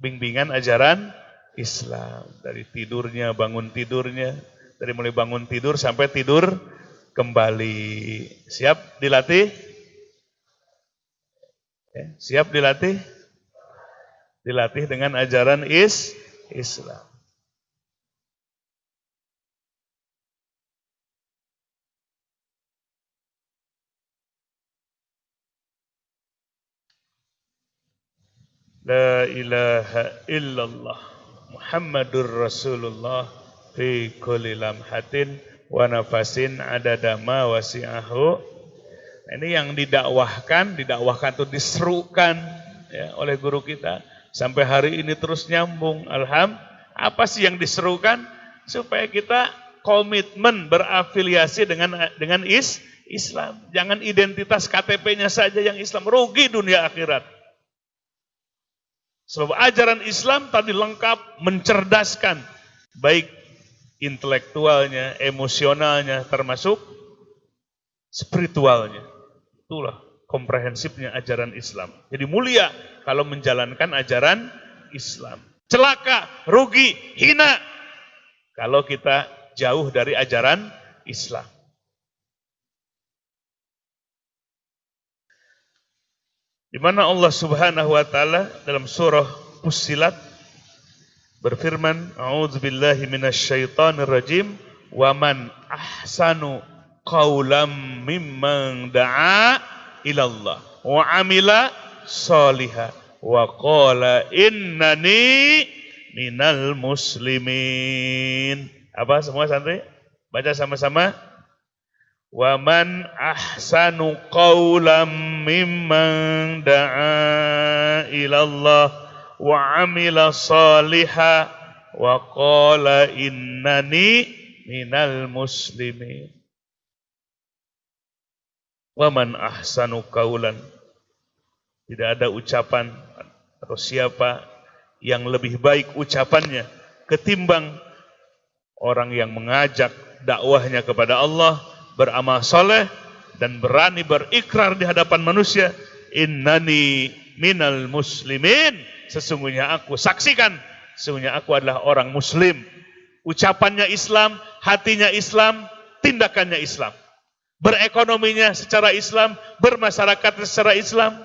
bimbingan ajaran Islam. Dari tidurnya, bangun tidurnya, dari mulai bangun tidur sampai tidur kembali. Siap dilatih? Siap dilatih? Dilatih dengan ajaran Islam. La ilaha illallah Muhammadur Rasulullah fi kulli lamhatin wa nafasin adada ma wasi'ahu. Ini yang didakwahkan itu diserukan, ya, oleh guru kita. Sampai hari ini terus nyambung. Apa sih yang diserukan? Supaya kita komitmen berafiliasi dengan Islam. Jangan identitas KTP-nya saja yang Islam, rugi dunia akhirat. Sebab ajaran Islam tadi lengkap, mencerdaskan, baik intelektualnya, emosionalnya, termasuk spiritualnya. Itulah komprehensifnya ajaran Islam. Jadi mulia kalau menjalankan ajaran Islam. Celaka, rugi, hina kalau kita jauh dari ajaran Islam. Di mana Allah Subhanahu wa taala dalam surah Fussilat berfirman, "A'udzubillahi minasyaitonir rajim, wa man ahsanu qaulam mimman da'a ilallah wa 'amila shalihan wa qala innani minal muslimin." Apa semua santri? Baca sama-sama. Wa man ahsanu qawlam mimman da'a ilallah wa 'amila shalihan wa qala innani minal muslimin. Wa man ahsanu qawlan. Tidak ada ucapan atau siapa yang lebih baik ucapannya ketimbang orang yang mengajak dakwahnya kepada Allah, beramal soleh dan berani berikrar di hadapan manusia, innani minal muslimin, sesungguhnya aku, saksikan, sesungguhnya aku adalah orang muslim. Ucapannya Islam, hatinya Islam, tindakannya Islam. Berekonominya secara Islam, bermasyarakat secara Islam.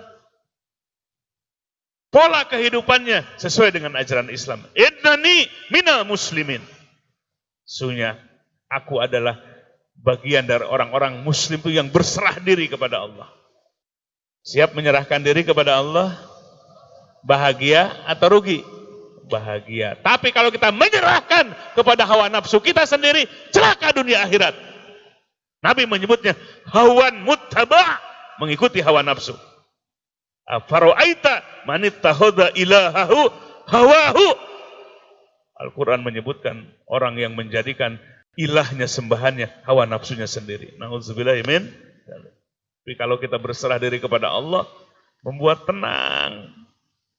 Pola kehidupannya sesuai dengan ajaran Islam. Innani minal muslimin. Sesungguhnya aku adalah bagian dari orang-orang muslim itu yang berserah diri kepada Allah. Siap menyerahkan diri kepada Allah, bahagia atau rugi? Bahagia. Tapi kalau kita menyerahkan kepada hawa nafsu kita sendiri, celaka dunia akhirat. Nabi menyebutnya hawan muttaba', mengikuti hawa nafsu. Afara'aita man ittakhadha ilahahu hawahu. Al-Quran menyebutkan orang yang menjadikan ilahnya, sembahannya, hawa nafsunya sendiri. Na'udzubillahi min. Tapi kalau kita berserah diri kepada Allah, membuat tenang,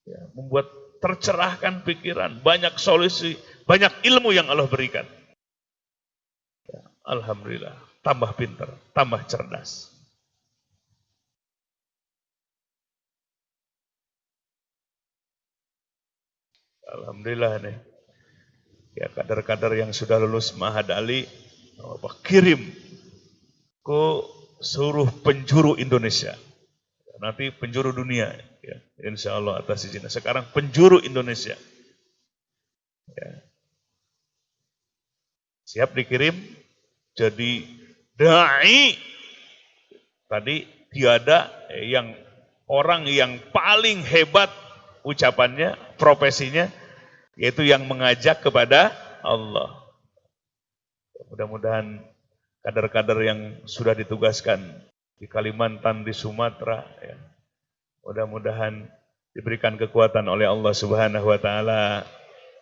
ya, membuat tercerahkan pikiran, banyak solusi, banyak ilmu yang Allah berikan. Ya, alhamdulillah, tambah pintar, tambah cerdas. Alhamdulillah nih. Ya, kader-kader yang sudah lulus Ma'had Ali, kirim ke seluruh penjuru Indonesia. Nanti penjuru dunia, ya, insya Allah atas izin. Sekarang penjuru Indonesia. Ya. Siap dikirim jadi da'i. Tadi tiada yang orang yang paling hebat ucapannya, profesinya, yaitu yang mengajak kepada Allah. Mudah-mudahan kader-kader yang sudah ditugaskan di Kalimantan, di Sumatera, ya, mudah-mudahan diberikan kekuatan oleh Allah Subhanahu wa taala,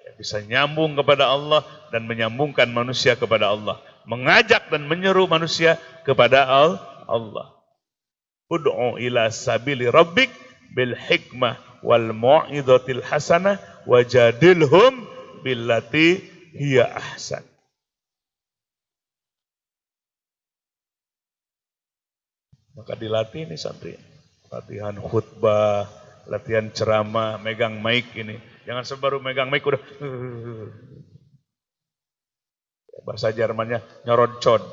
ya, bisa nyambung kepada Allah dan menyambungkan manusia kepada Allah, mengajak dan menyeru manusia kepada Allah. Ud'u ila sabili rabbik bil hikmah wal mau'izatil hasanah wajadilhum billati hiya ahsan. Maka dilatih ini santri, latihan khutbah, latihan ceramah, megang mic ini. Jangan sebaru megang mic udah bahasa Jermannya nyorodcon.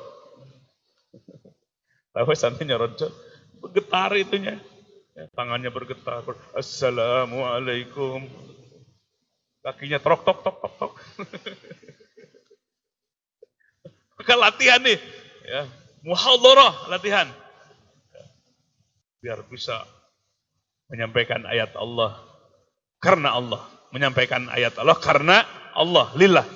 Tahu santri nyorodcon? Bergetar itunya. Tangannya bergetar. Assalamualaikum. Kakinya trok tok tok tok tok. Maka latihan nih, ya, muhadharah latihan. Biar bisa menyampaikan ayat Allah karena Allah, menyampaikan ayat Allah karena Allah, lillah.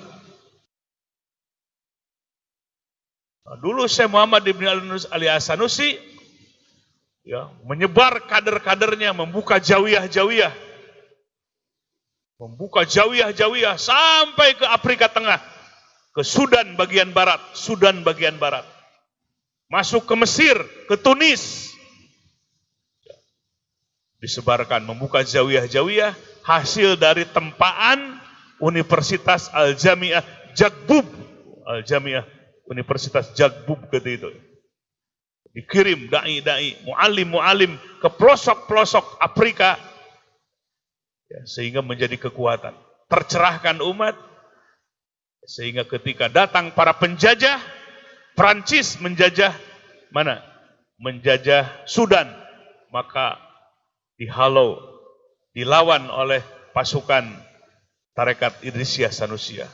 Nah, dulu Syekh Muhammad Ibn Ali As-Sanusi, ya, menyebar kader-kadernya, membuka jawiyah-jawiyah. Membuka jawiyah-jawiyah sampai ke Afrika Tengah, ke Sudan bagian barat, masuk ke Mesir, ke Tunis. Disebarkan, membuka jawiyah-jawiyah, hasil dari tempaan Universitas Al-Jami'ah Jagbub. Al-Jami'ah Universitas Jagbub gitu itu. Dikirim da'i-da'i, mu'alim-mu'alim ke pelosok-pelosok Afrika, ya, sehingga menjadi kekuatan. Tercerahkan umat, Sehingga ketika datang para penjajah, Prancis menjajah mana? Menjajah Sudan, maka dihalau, dilawan oleh pasukan Tarekat Idrisiyah Sanusiyah.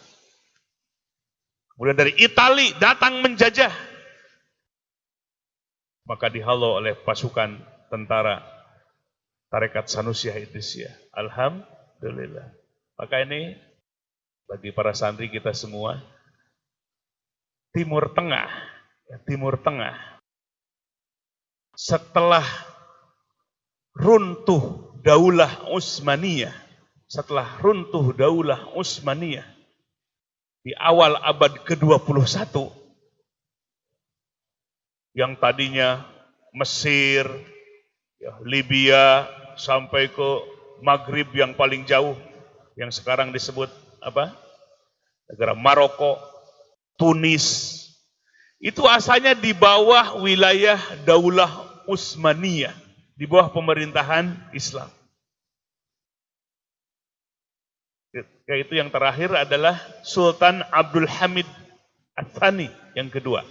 Kemudian dari Itali datang menjajah, maka dihalau oleh pasukan tentara Tarekat Sanusiyah Idrisiyah. Alhamdulillah. Maka ini bagi para santri kita semua, Timur Tengah, setelah runtuh Daulah Utsmaniyah, di awal abad ke-21, yang tadinya Mesir, Libya, sampai ke Maghrib yang paling jauh, yang sekarang disebut apa? Negara Maroko, Tunis, itu asalnya di bawah wilayah Daulah Utsmaniyah, di bawah pemerintahan Islam. Yaitu yang terakhir adalah Sultan Abdul Hamid Ats-Tsani yang kedua.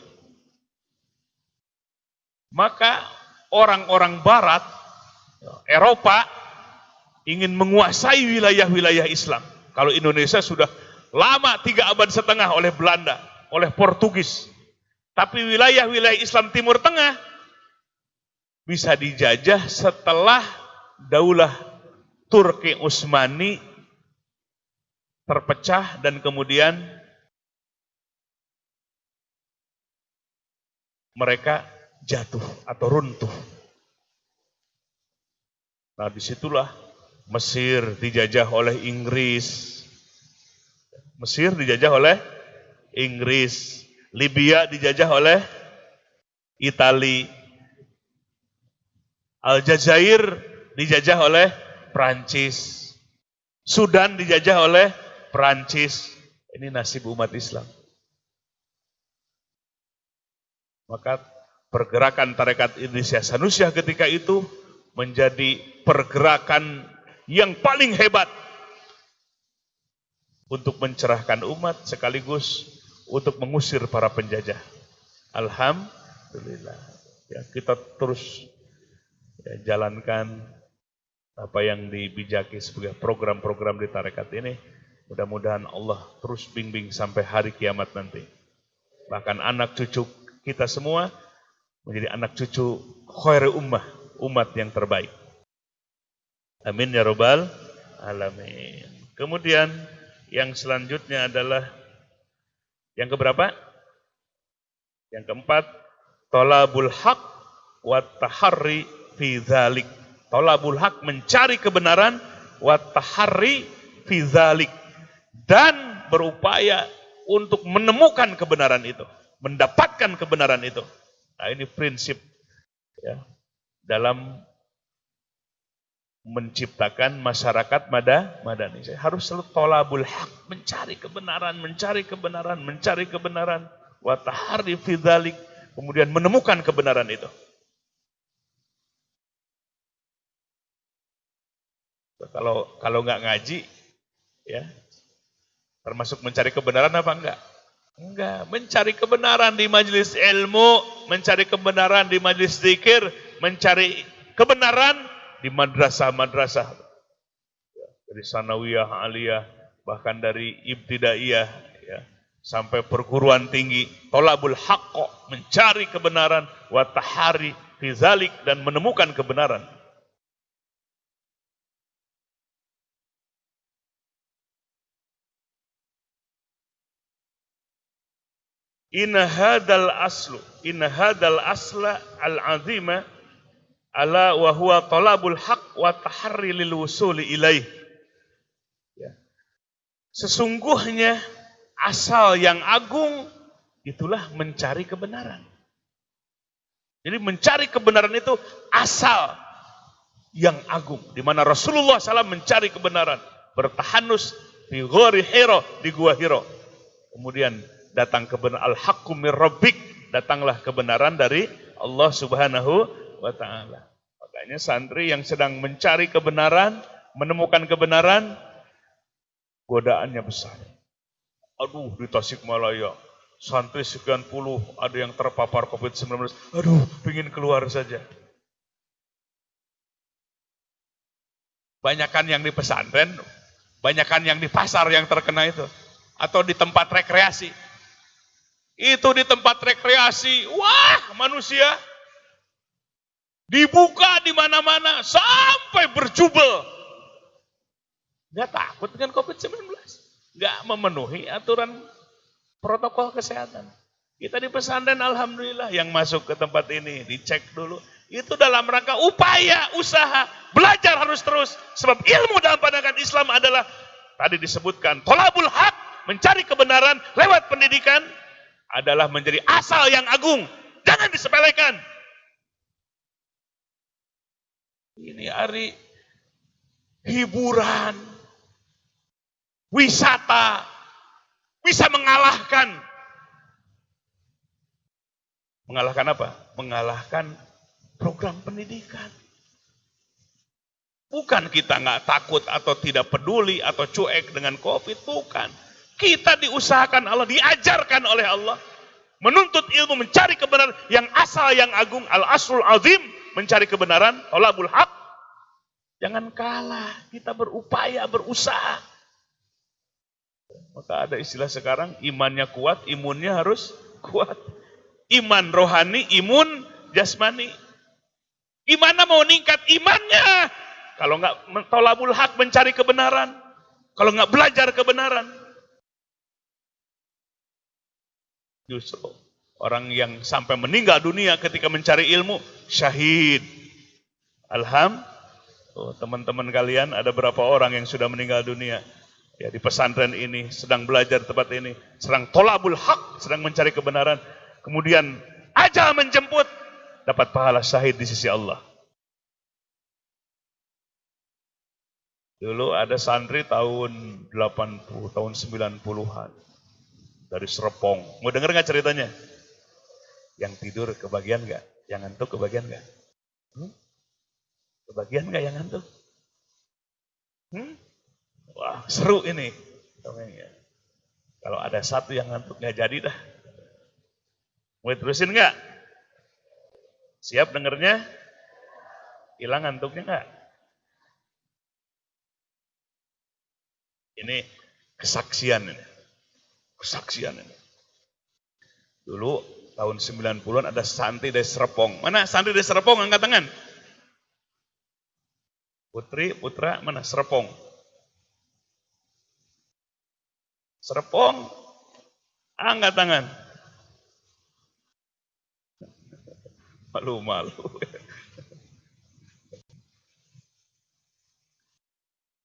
Maka orang-orang Barat, Eropa, ingin menguasai wilayah-wilayah Islam. Kalau Indonesia sudah lama 3 abad setengah oleh Belanda, oleh Portugis. Tapi wilayah-wilayah Islam Timur Tengah bisa dijajah setelah Daulah Turki Utsmani terpecah dan kemudian mereka jatuh atau runtuh. Nah, disitulah Mesir dijajah oleh Inggris. Libya dijajah oleh Itali. Aljazair dijajah oleh Prancis. Sudan dijajah oleh Prancis. Ini nasib umat Islam. Maka pergerakan Tarekat Idrisiyah Sanusiyah ketika itu menjadi pergerakan yang paling hebat untuk mencerahkan umat sekaligus untuk mengusir para penjajah. Alhamdulillah. Ya, kita terus jalankan apa yang dibijaki sebagai program-program di tarekat ini. Mudah-mudahan Allah terus bimbing sampai hari kiamat nanti. Bahkan anak cucu kita semua menjadi anak cucu khairul ummah, umat yang terbaik. Amin ya rabbal alamin. Kemudian yang selanjutnya adalah yang keberapa? Yang keempat, talabul haq wa taharri fi dzalik. Talabul haq, mencari kebenaran, wa taharri fi dzalik, dan berupaya untuk menemukan kebenaran itu, mendapatkan kebenaran itu. Nah, ini prinsip ya, dalam menciptakan masyarakat madani. Saya harus selalu tolabul haq, mencari kebenaran, wa taharri fi dzalik, kemudian menemukan kebenaran itu. Kalau nggak ngaji, ya, termasuk mencari kebenaran apa enggak? Enggak, mencari kebenaran di majelis ilmu, mencari kebenaran di majelis zikir, mencari kebenaran di madrasah-madrasah, dari sanawiyah, aliyah, bahkan dari ibtidaiyah, ya, sampai perguruan tinggi. Tolabul haqq, mencari kebenaran, wa tahari fi dzalik, dan menemukan kebenaran. Inna hadal asla al-azima ala wa huwa talabul haq wa taharri lil wusuli ilaih. Ya. Sesungguhnya asal yang agung itulah mencari kebenaran. Jadi mencari kebenaran itu asal yang agung, di mana Rasulullah SAW mencari kebenaran, bertahanus di Ghori Hiro, di Gua Hiro. Kemudian datang kebenaran, al-haqqu mir rabbik, datanglah kebenaran dari Allah Subhanahu wa ta'ala. Makanya santri yang sedang mencari kebenaran, menemukan kebenaran, godaannya besar. Aduh, di Tasikmalaya, santri sekian puluh, ada yang terpapar COVID-19. Aduh, pengen keluar saja. Banyakan yang di pesantren, banyakan yang di pasar yang terkena itu. Atau di tempat rekreasi. Itu di tempat rekreasi, wah manusia dibuka di mana-mana sampai berjubel. Nggak takut dengan COVID-19. Nggak memenuhi aturan protokol kesehatan. Kita di pesantren alhamdulillah yang masuk ke tempat ini dicek dulu. Itu dalam rangka upaya, usaha, belajar harus terus. Sebab ilmu dalam pandangan Islam adalah tadi disebutkan thalabul haq, mencari kebenaran lewat pendidikan adalah menjadi asal yang agung. Jangan disepelekan. Ini hari hiburan, wisata, bisa mengalahkan. Mengalahkan apa? Mengalahkan program pendidikan. Bukan kita nggak takut atau tidak peduli atau cuek dengan COVID, bukan. Kita diusahakan Allah, diajarkan oleh Allah. Menuntut ilmu, mencari kebenaran yang asal yang agung, al-aslul azim, mencari kebenaran, thalabul haq. Jangan kalah, kita berupaya, berusaha. Maka ada istilah sekarang, imannya kuat, imunnya harus kuat. Iman rohani, imun jasmani. Gimana mau meningkat imannya? Kalau nggak thalabul haq, mencari kebenaran. Kalau nggak belajar kebenaran. Justru orang yang sampai meninggal dunia ketika mencari ilmu, syahid. Alhamdulillah, teman-teman kalian ada berapa orang yang sudah meninggal dunia? Ya, di pesantren ini, sedang belajar tempat ini, sedang thalabul haq, sedang mencari kebenaran. Kemudian ajal menjemput, dapat pahala syahid di sisi Allah. Dulu ada santri tahun 80, tahun 90-an. Dari Serpong. Mau denger gak ceritanya? Yang tidur kebagian gak? Yang ngantuk kebagian gak? Kebagian gak yang ngantuk? Wah, seru ini. Kalau ada satu yang ngantuk gak jadi dah. Mau terusin gak? Siap dengernya? Hilang ngantuknya gak? Ini kesaksian ini. Kesaksian ini. Dulu tahun 90-an ada santri dari Serpong. Mana santri dari Serpong? Angkat tangan. Putri, putra, mana? Serpong. Serpong. Angkat tangan. Malu-malu.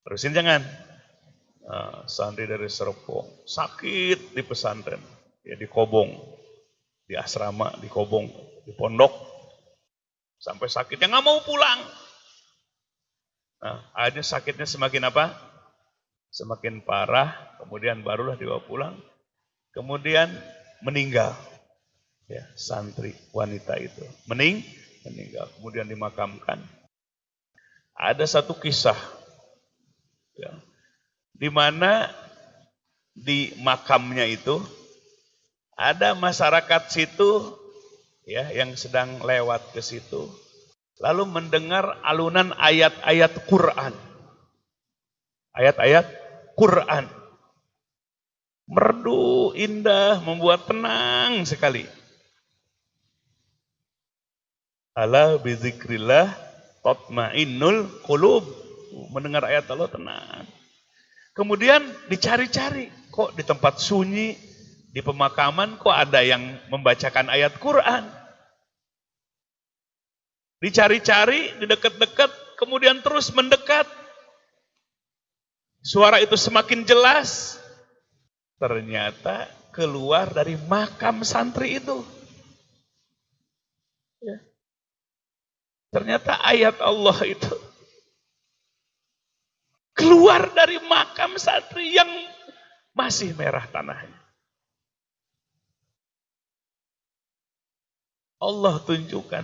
Terusin jangan. Nah, santri dari Serpong. Sakit di pesantren. Ya, di Kobong. Di asrama, di Kobong. Di pondok. Sampai sakitnya nggak mau pulang. Nah, akhirnya sakitnya semakin apa? Semakin parah. Kemudian barulah dibawa pulang. Kemudian meninggal. Ya, santri wanita itu meninggal, kemudian dimakamkan. Ada satu kisah, ya, di mana di makamnya itu ada masyarakat situ, ya, yang sedang lewat ke situ, lalu mendengar alunan ayat-ayat Quran, ayat-ayat Quran, merdu, indah, membuat tenang sekali. Ala bizikrillah tatmainnul qulub. Mendengar ayat Allah tenang. Kemudian dicari-cari, kok di tempat sunyi, di pemakaman kok ada yang membacakan ayat Quran. Dicari-cari, di dekat-dekat, kemudian terus mendekat. Suara itu semakin jelas. Ternyata keluar dari makam santri itu. Ya. Ternyata ayat Allah itu keluar dari makam santri yang masih merah tanahnya. Allah tunjukkan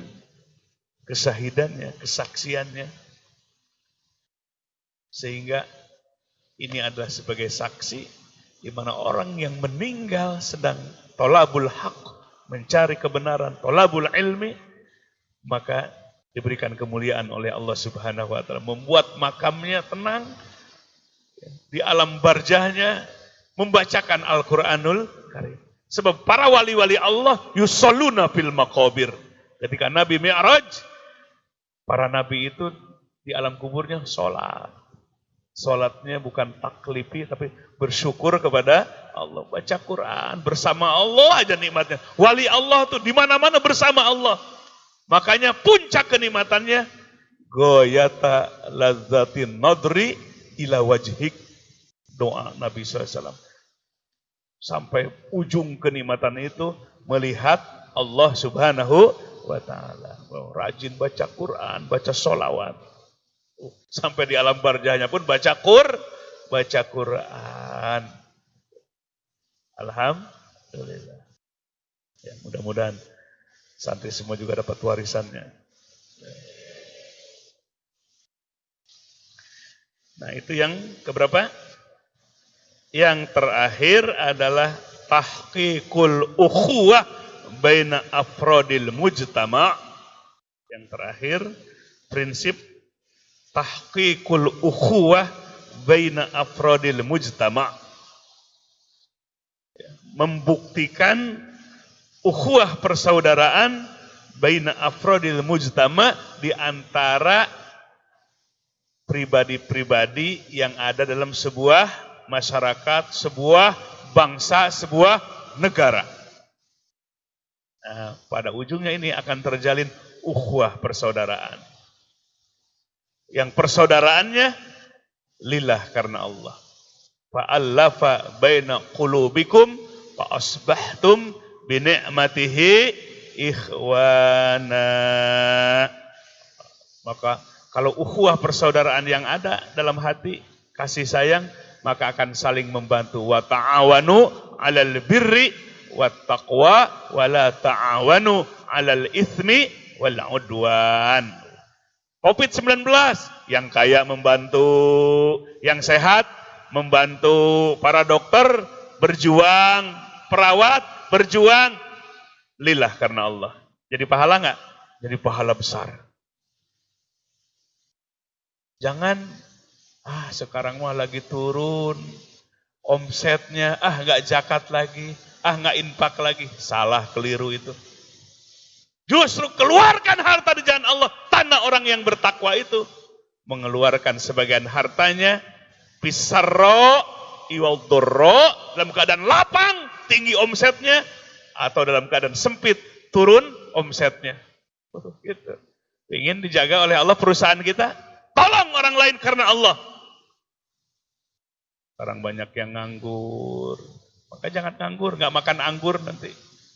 kesahidannya, kesaksiannya. Sehingga ini adalah sebagai saksi Di mana orang yang meninggal sedang tolabul haq, mencari kebenaran, tolabul ilmi, maka diberikan kemuliaan oleh Allah Subhanahu wa taala, membuat makamnya tenang, di alam barjahnya membacakan Al-Qur'anul Karim. Sebab para wali-wali Allah yusalluna fil maqabir. Ketika Nabi Mi'raj, para nabi itu di alam kuburnya sholat. Sholatnya bukan taklifi, tapi bersyukur kepada Allah. Baca Quran, bersama Allah aja nikmatnya. Wali Allah tuh di mana-mana bersama Allah. Makanya puncak kenikmatannya, goyata lazzatin nadri ila wajhik. Doa Nabi SAW. Sampai ujung kenikmatan itu, melihat Allah Subhanahu wa ta'ala. Rajin baca Quran, baca sholawat. Sampai di alam barjahnya pun baca Quran. Alhamdulillah. Ya, mudah-mudahan santri semua juga dapat warisannya. Nah, itu yang keberapa? Yang terakhir adalah tahqiqul ukhuwah baina afrodil mujtama'. Yang terakhir, prinsip tahqiqul ukhuwah baina afrodil mujtama'. Membuktikan ukhuwah persaudaraan baina afrodil mujtama' di antara pribadi-pribadi yang ada dalam sebuah masyarakat, sebuah bangsa, sebuah negara. Nah, pada ujungnya ini akan terjalin ukhuwah persaudaraan. Yang persaudaraannya lillah, karena Allah. Fa'allafa baina qulubikum fa asbahtum bi ni'matihi ikhwana. Maka kalau ukhuwah persaudaraan yang ada dalam hati, kasih sayang, maka akan saling membantu. Wa ta'awanu 'alal birri wat taqwa wa la ta'awanu 'alal itsmi wal 'udwan. Covid-19, yang kaya membantu, yang sehat membantu, para dokter berjuang, perawat berjuang, lillah, karena Allah. Jadi pahala enggak? Jadi pahala besar. Jangan, sekarang mah lagi turun, omsetnya, enggak zakat lagi, enggak infak lagi. Salah, keliru itu. Justru keluarkan harta di jalan Allah. Tanda orang yang bertakwa itu mengeluarkan sebagian hartanya pisarro iwaldorro, dalam keadaan lapang tinggi omsetnya, atau dalam keadaan sempit turun omsetnya. Gitu. Ingin dijaga oleh Allah perusahaan kita, tolong orang lain karena Allah. Sekarang banyak yang nganggur, maka jangan nganggur, nggak makan anggur nanti.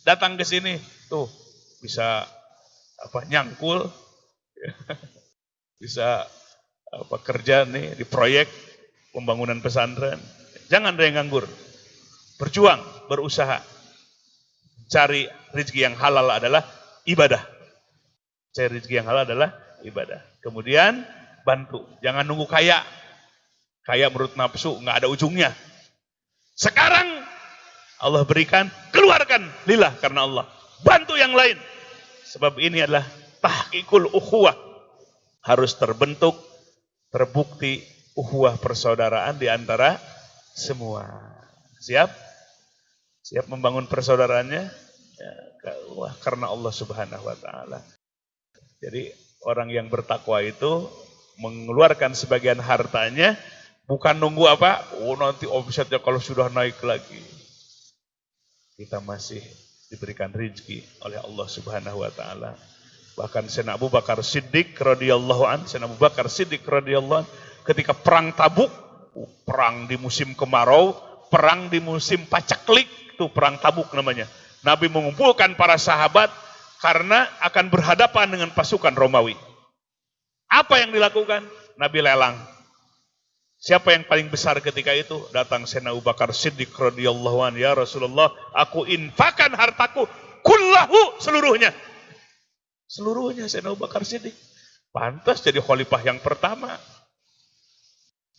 Datang ke sini, tuh bisa nyangkul, bisa kerja nih di proyek pembangunan pesantren. Jangan ada yang nganggur, berjuang, berusaha, cari rezeki yang halal adalah ibadah. Cari rezeki yang halal adalah ibadah. Kemudian bantu, jangan nunggu kaya. Kaya menurut nafsu nggak ada ujungnya. Sekarang Allah berikan, keluarkan lillah karena Allah. Bantu yang lain. Sebab ini adalah tahqiqul ukhuwah. Harus terbentuk, terbukti ukhuwah persaudaraan di antara semua. Siap? Siap membangun persaudaraannya? Ya, karena Allah Subhanahu wa ta'ala. Jadi orang yang bertakwa itu mengeluarkan sebagian hartanya, bukan nunggu apa? Nanti omsetnya kalau sudah naik lagi. Kita masih diberikan rezeki oleh Allah Subhanahu wa ta'ala. Bahkan Sayyidina Abu Bakar Siddiq radhiyallahu an, Sayyidina Abu Bakar Siddiq radhiyallahu an, ketika perang Tabuk, perang di musim kemarau, perang di musim paceklik, itu perang Tabuk namanya. Nabi mengumpulkan para sahabat karena akan berhadapan dengan pasukan Romawi. Apa yang dilakukan? Nabi lelang. Siapa yang paling besar ketika itu? Datang Sayyidina Abu Bakar Siddiq radhiyallahu an, ya Rasulullah, aku infakkan hartaku kullahu, seluruhnya. Seluruhnya Sayyidina Abu Bakar Siddiq. Pantas jadi khalifah yang pertama.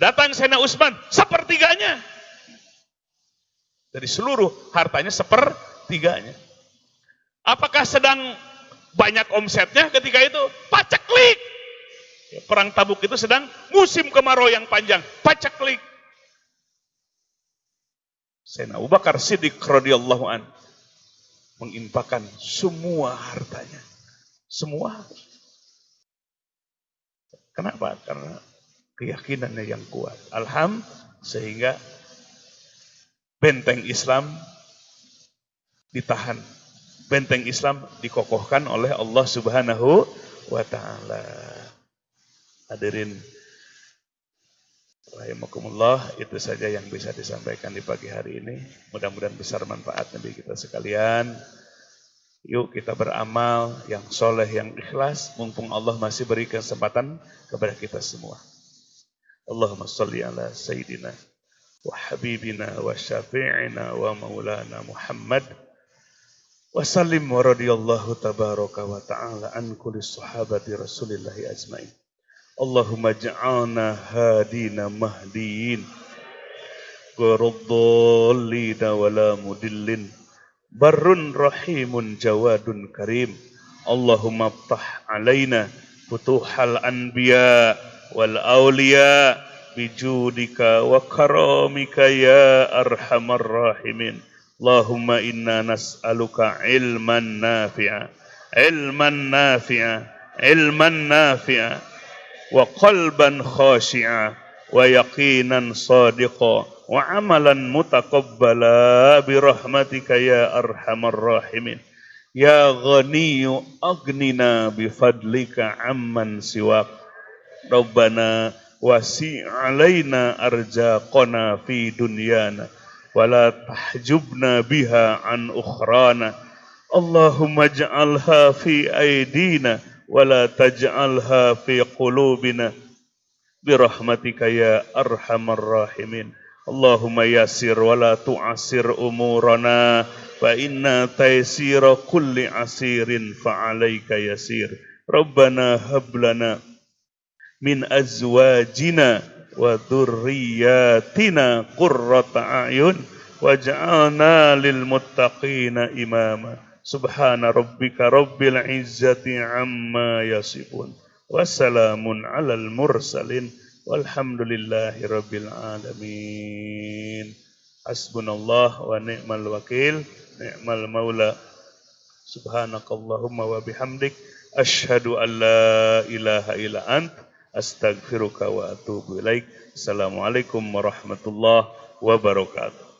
Datang Sayyidina Utsman, sepertiganya. Dari seluruh hartanya sepertiganya. Apakah sedang banyak omsetnya ketika itu? Paceklik. Perang Tabuk itu sedang musim kemarau yang panjang. Paceklik. Sayyidina Abu Bakar Siddiq radhiyallahu an menginfakkan semua hartanya. Semua. Kenapa? Karena keyakinannya yang kuat. Sehingga benteng Islam ditahan. Benteng Islam dikokohkan oleh Allah Subhanahu wa ta'ala. Hadirin rahimakumullah, itu saja yang bisa disampaikan di pagi hari ini. Mudah-mudahan besar manfaat bagi kita sekalian. Yuk kita beramal yang soleh, yang ikhlas, mumpung Allah masih beri kesempatan kepada kita semua. Allahumma salli ala Sayyidina wa Habibina wa Syafi'ina wa Maulana Muhammad wa sallim wa radiyallahu tabaraka wa ta'ala an kulli sahabati Rasulillahi ajmain. Allahumma ja'alna hadina mahdiin gharuddallina wala mudillin barrun rahimun jawadun karim. Allahumma aftah alaina futuhal anbiya wal awliya bijudika wa karamika ya arhamar rahimin. Allahumma inna nas'aluka ilman nafi'a wa qalban khashi'a wa yaqinan sadiqa wa amalan mutaqabbala birahmatika ya arhamar rahimin. Ya ghaniyyu aghnina bifadlika amman siwak. Rabbana wasi'alaina arjaqana fi dunyana wala tahjubna biha an ukhrana. Allahumma ja'alha fi aidina wala taj'alha fi qulubina birahmatika ya arhamar rahimin. Allahumma yassir wala tu'assir umurana fa inna taysira kulli asirin fa alayka yasir. Rabbana hablana min azwajina wa dhurriyyatina qurrata a'yun waj'alna lil muttaqina imama. Subhana rabbika rabbil izzati amma yasifun. Wassalamun alal mursalin. Walhamdulillahi rabbil alamin. Hasbunallah wa ni'mal wakil. Ni'mal maula. Subhanakallahumma wa bihamdik. Ashhadu an la ilaha illa ant. Astaghfiruka wa atubu ilaik. Assalamualaikum warahmatullahi wabarakatuh.